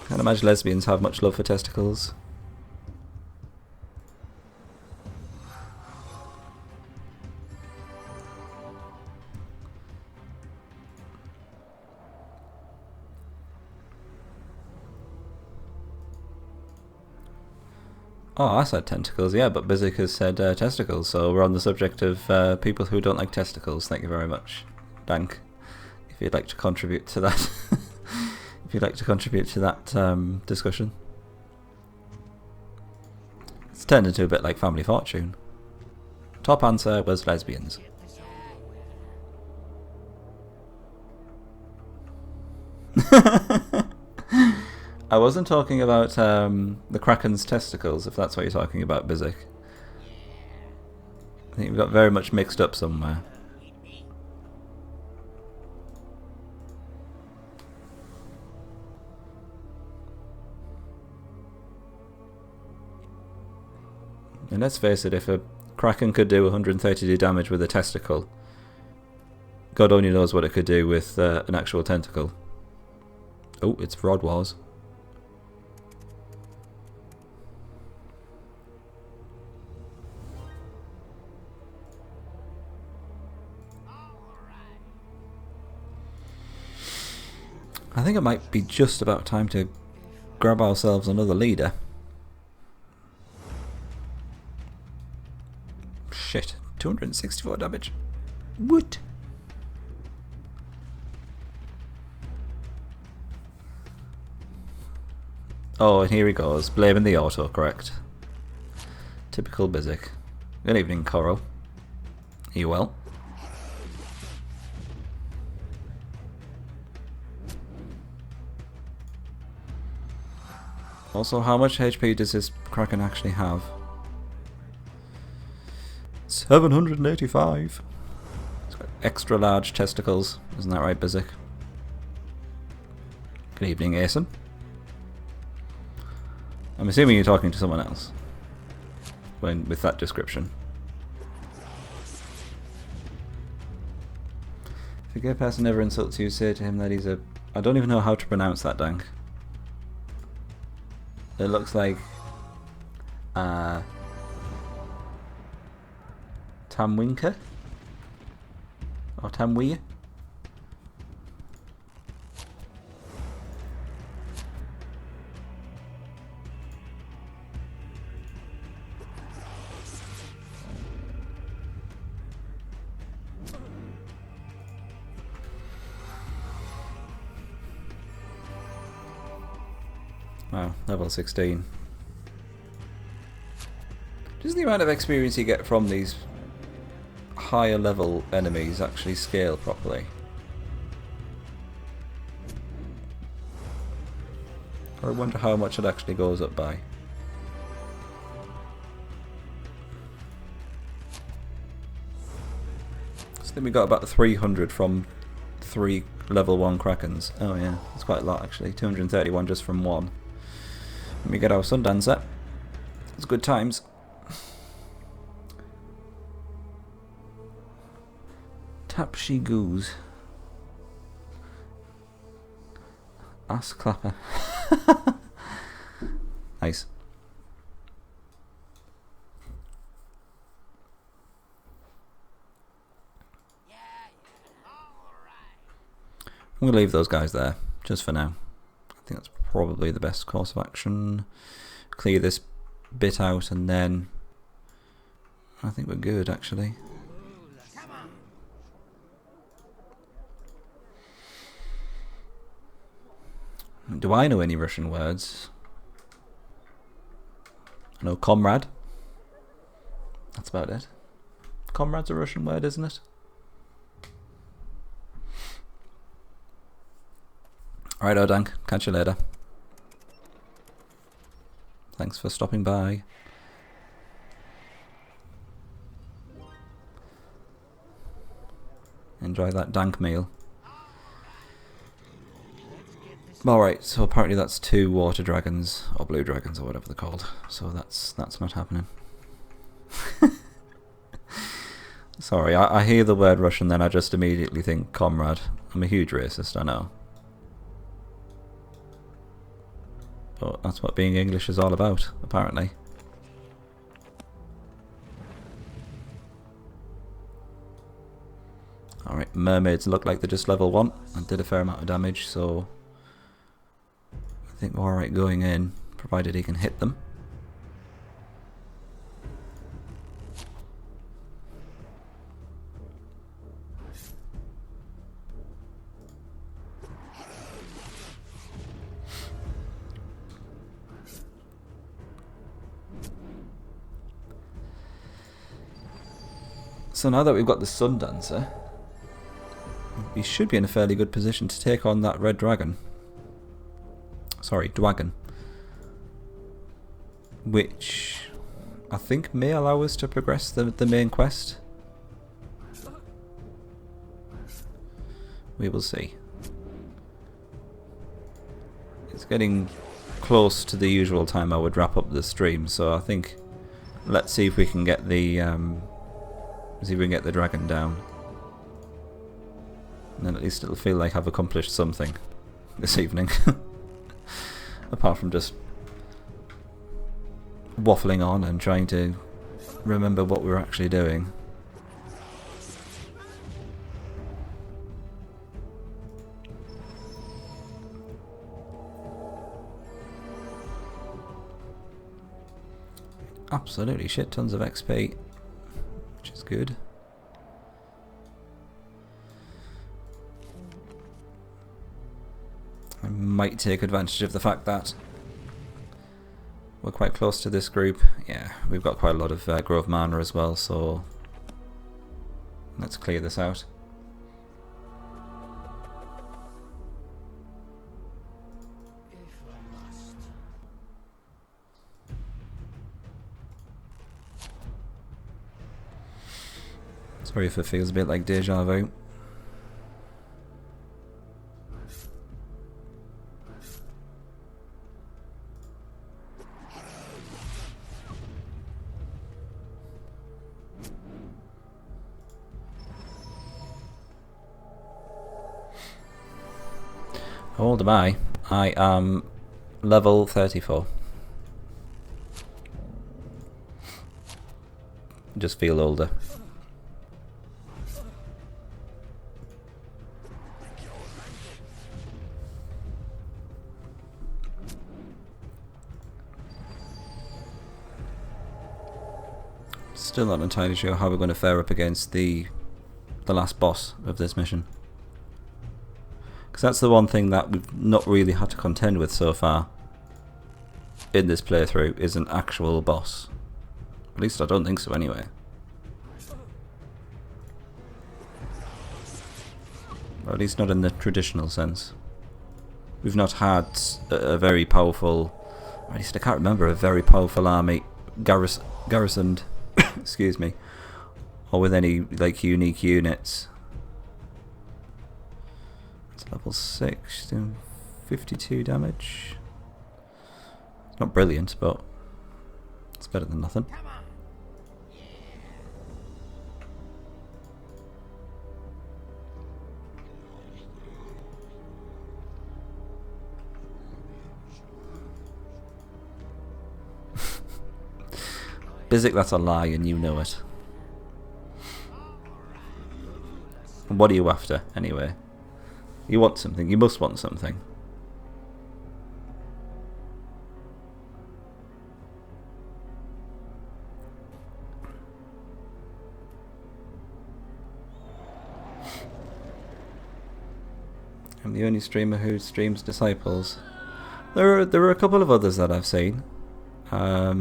Can't imagine lesbians have much love for testicles. Oh, I said tentacles, yeah, but Bizik has said testicles, so we're on the subject of people who don't like testicles. Thank you very much, Dank. If you'd like to contribute to that, if you'd like to contribute to that discussion. It's turned into a bit like Family Fortune. Top answer was lesbians. I wasn't talking about the Kraken's testicles, if that's what you're talking about, Bizik. I think we got very much mixed up somewhere. And let's face it, if a Kraken could do 132 damage with a testicle, God only knows what it could do with an actual tentacle. Oh, it's Rod Wars. I think it might be just about time to grab ourselves another leader. Shit, 264 damage. What? Oh, and here he goes, blaming the autocorrect. Typical Bizik. Good evening, Coral. Are you well? Also, how much HP does this Kraken actually have? 785. It's got extra large testicles. Isn't that right, Bizik? Good evening, Asen. I'm assuming you're talking to someone else with that description. If a gay person ever insults you, say to him that he's a... I don't even know how to pronounce that, Dank. It looks like Tamwinka or Tamwee. Wow, level 16. Does the amount of experience you get from these higher level enemies actually scale properly? Or I wonder how much it actually goes up by. So then we got about 300 from 3 level 1 Krakens. Oh yeah, that's quite a lot actually. 231 just from 1. Let me get our Sundancer. It's good times. Tapshi Goose. Ass clapper. Nice. I'm going to leave those guys there, just for now. I think that's probably the best course of action. Clear this bit out and then I think we're good, actually. Do I know any Russian words? I know comrade. That's about it. Comrade's a Russian word, isn't it? Alright, Odank. Catch you later. Thanks for stopping by. Enjoy that dank meal. Alright, so apparently that's 2 water dragons, or blue dragons, or whatever they're called. So that's not happening. Sorry, I hear the word Russian, then I just immediately think comrade. I'm a huge racist, I know. But that's what being English is all about, apparently. Alright, mermaids look like they're just level 1 and did a fair amount of damage, so I think we're alright going in, provided he can hit them. So now that we've got the Sun Dancer, we should be in a fairly good position to take on that red dragon. Sorry, Dwagon. Which I think may allow us to progress the main quest. We will see. It's getting close to the usual time I would wrap up the stream, so I think let's see if we can get the dragon down. And then at least it'll feel like I've accomplished something this evening. Apart from just waffling on and trying to remember what we're actually doing. Absolutely shit tons of XP, which is good. I might take advantage of the fact that we're quite close to this group. Yeah, we've got quite a lot of Grove mana as well, so let's clear this out. Sorry if it feels a bit like deja vu. How old am I? I am level 34. Just feel older. Still not entirely sure how we're going to fare up against the last boss of this mission. Because that's the one thing that we've not really had to contend with so far in this playthrough, is an actual boss. At least I don't think so anyway. Or at least not in the traditional sense. We've not had a very powerful, or at least I can't remember a very powerful army garrisoned excuse me, or with any like unique units. It's level 6, doing 52 damage. It's not brilliant, but it's better than nothing. Bizik, that's a lie and you know it. What are you after, anyway? You want something. You must want something. I'm the only streamer who streams Disciples. There are a couple of others that I've seen. I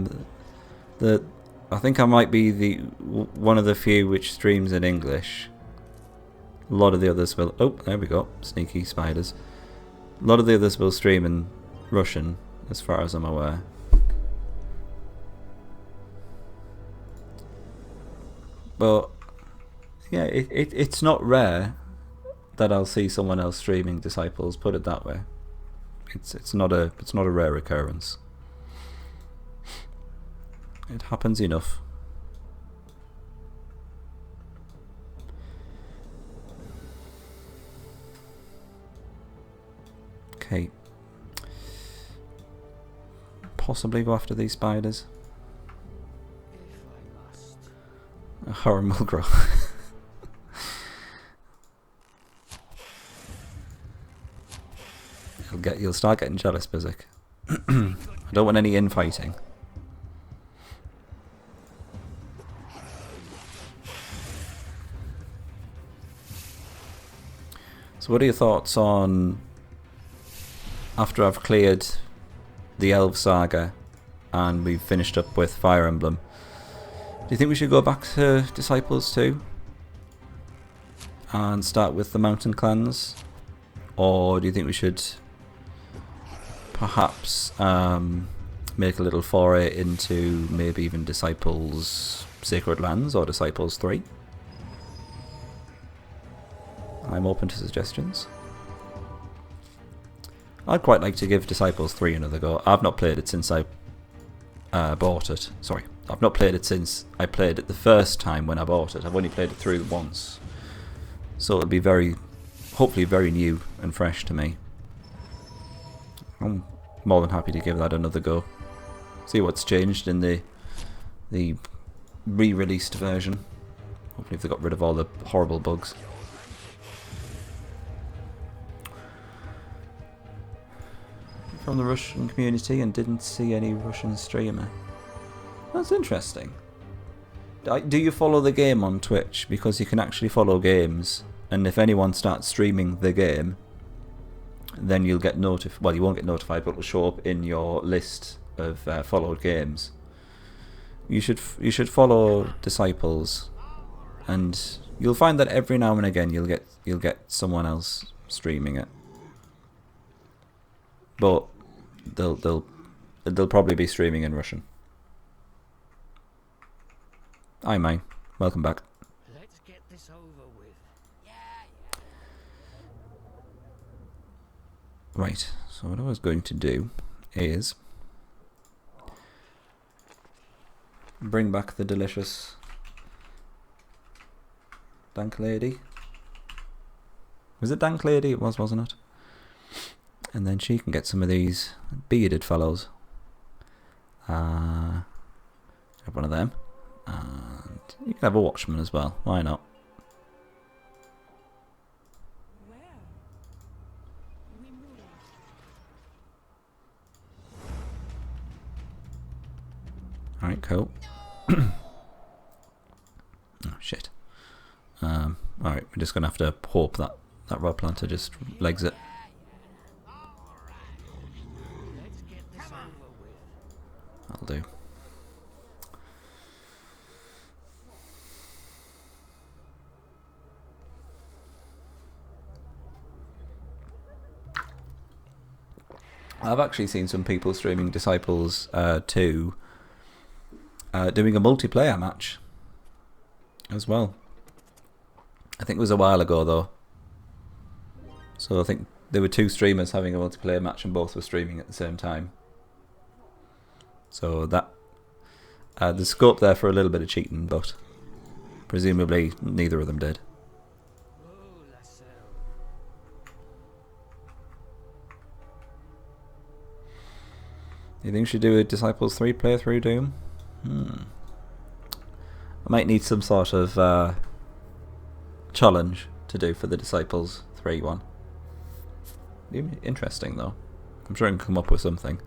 think I might be the one of the few which streams in English. A lot of the others will. Oh, there we go. Sneaky spiders. A lot of the others will stream in Russian, as far as I'm aware. But yeah, it's not rare that I'll see someone else streaming Disciples. Put it that way. It's not a rare occurrence. It happens enough. Okay. Possibly go after these spiders. If I must. A horror will grow. You'll start getting jealous, Bizik. I don't want any infighting. So what are your thoughts on, after I've cleared the Elven Saga and we've finished up with Fire Emblem, do you think we should go back to Disciples 2 and start with the Mountain Clans? Or do you think we should perhaps make a little foray into maybe even Disciples Sacred Lands or Disciples 3? I'm open to suggestions. I'd quite like to give Disciples 3 another go. I've not played it since I bought it. Sorry, I've not played it since I played it the first time when I bought it. I've only played it through once. So it'll be hopefully very new and fresh to me. I'm more than happy to give that another go. See what's changed in the re-released version. Hopefully if they got rid of all the horrible bugs. From the Russian community and didn't see any Russian streamer. That's interesting. Do you follow the game on Twitch? Because you can actually follow games, and if anyone starts streaming the game, then you'll get notified. Well, you won't get notified, but it'll show up in your list of followed games. You should follow Disciples, and you'll find that every now and again you'll get someone else streaming it. But they'll probably be streaming in Russian. Hi, May. Welcome back. Let's get this over with. Right. So what I was going to do is bring back the delicious Dank Lady. Was it Dank Lady? It was, wasn't it? And then she can get some of these bearded fellows. Have one of them. And you can have a watchman as well. Why not? Where? We move. Alright, cool. Oh, shit. Alright, we're just going to have to hope that rod planter just legs it. Let's get this over with. That'll do. I've actually seen some people streaming Disciples 2 doing a multiplayer match as well. I think it was a while ago though. So I think there were two streamers having a multiplayer match and both were streaming at the same time. So that there's scope there for a little bit of cheating, but presumably neither of them did. Oh, Lasso. You think we should do a Disciples 3 playthrough, Doom? I might need some sort of challenge to do for the Disciples 3 one. Interesting though. I'm sure I can come up with something.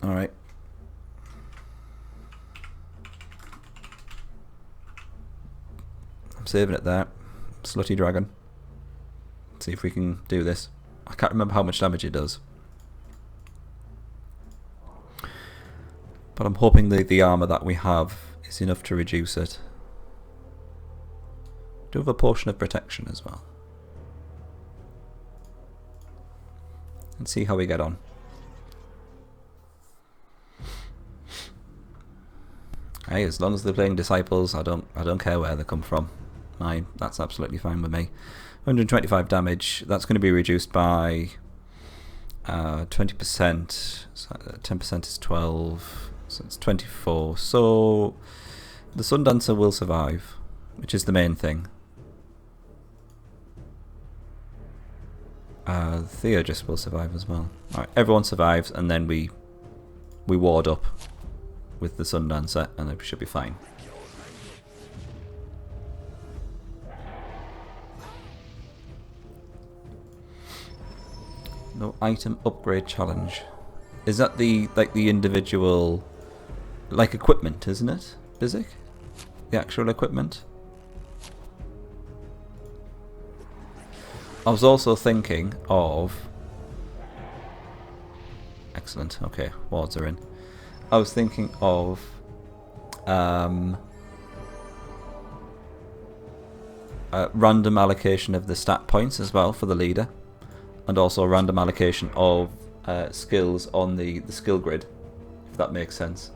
Alright. I'm saving it there. Slutty dragon. Let's see if we can do this. I can't remember how much damage it does. But I'm hoping the armour that we have is enough to reduce it. Do have a potion of protection as well. And see how we get on. Hey, as long as they're playing disciples, I don't care where they come from. That's absolutely fine with me. 125 damage. That's going to be reduced by 20%. So 10% is 12. So it's 24. So the Sundancer will survive, which is the main thing. Theurgist will survive as well. Alright, everyone survives, and then we ward up with the Sundancer, and it should be fine. No item upgrade challenge. Is that the individual equipment, isn't it? Bizik? The actual equipment? I was also thinking of... Excellent, okay, wards are in. I was thinking of random allocation of the stat points as well for the leader, and also random allocation of skills on the skill grid, if that makes sense.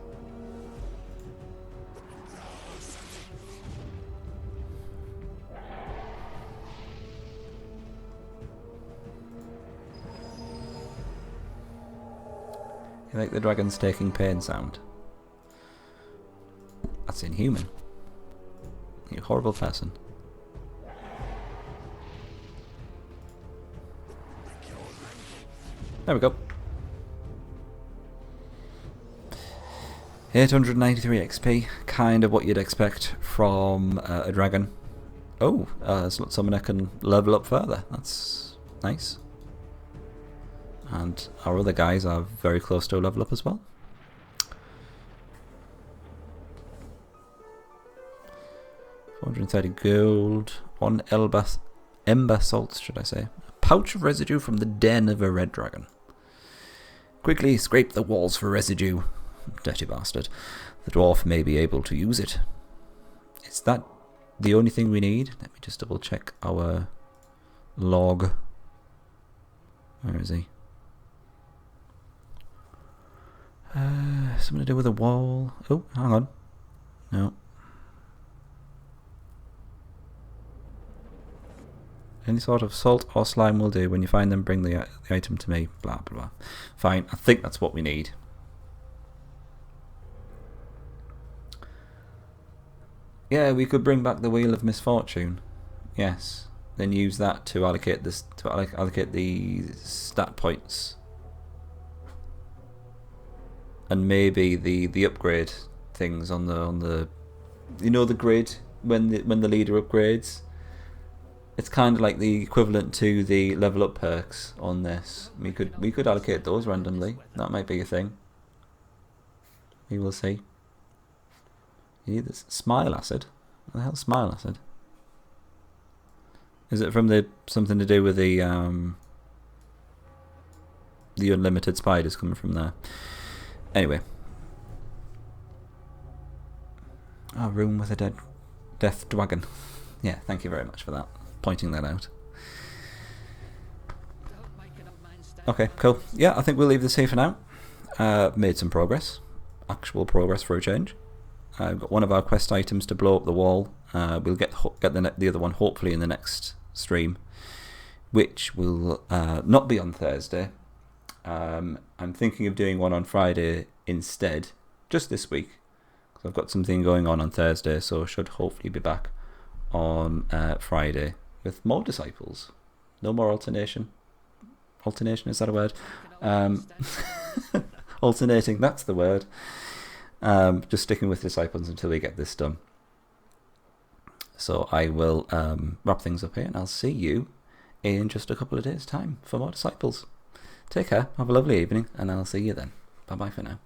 You like the dragon's taking pain sound? That's inhuman. You horrible person. There we go. 893 XP, kind of what you'd expect from a dragon. Oh, Slut Summoner can level up further. That's nice. And our other guys are very close to a level up as well. $430 gold. 1 ember salts, should I say. A pouch of residue from the den of a red dragon. Quickly scrape the walls for residue. Dirty bastard. The dwarf may be able to use it. Is that the only thing we need? Let me just double check our log. Where is he? Something to do with a wall. Oh, hang on. No. Any sort of salt or slime will do. When you find them, bring the item to me. Blah, blah, blah. Fine. I think that's what we need. Yeah, we could bring back the Wheel of Misfortune. Yes. Then use that to allocate this allocate the stat points. And maybe the upgrade things on the the grid when the leader upgrades. It's kind of like the equivalent to the level up perks on this. We could allocate those randomly. That might be a thing. We will see. You need this smile acid. What the hell's smile acid? Is it from something to do with the unlimited spiders coming from there? Anyway. Oh, room with a death dragon. Yeah, thank you very much for that. Pointing that out. Okay, cool. Yeah, I think we'll leave this here for now. Made some progress. Actual progress for a change. I've got one of our quest items to blow up the wall. We'll get the other one hopefully in the next stream, which will not be on Thursday. I'm thinking of doing one on Friday instead, just this week, because I've got something going on Thursday, so I should hopefully be back on Friday with more disciples. No more alternation. Alternation, is that a word? Alternating, that's the word. Just sticking with disciples until we get this done. So I will wrap things up here, and I'll see you in just a couple of days' time for more Disciples. Take care, have a lovely evening, and I'll see you then. Bye bye for now.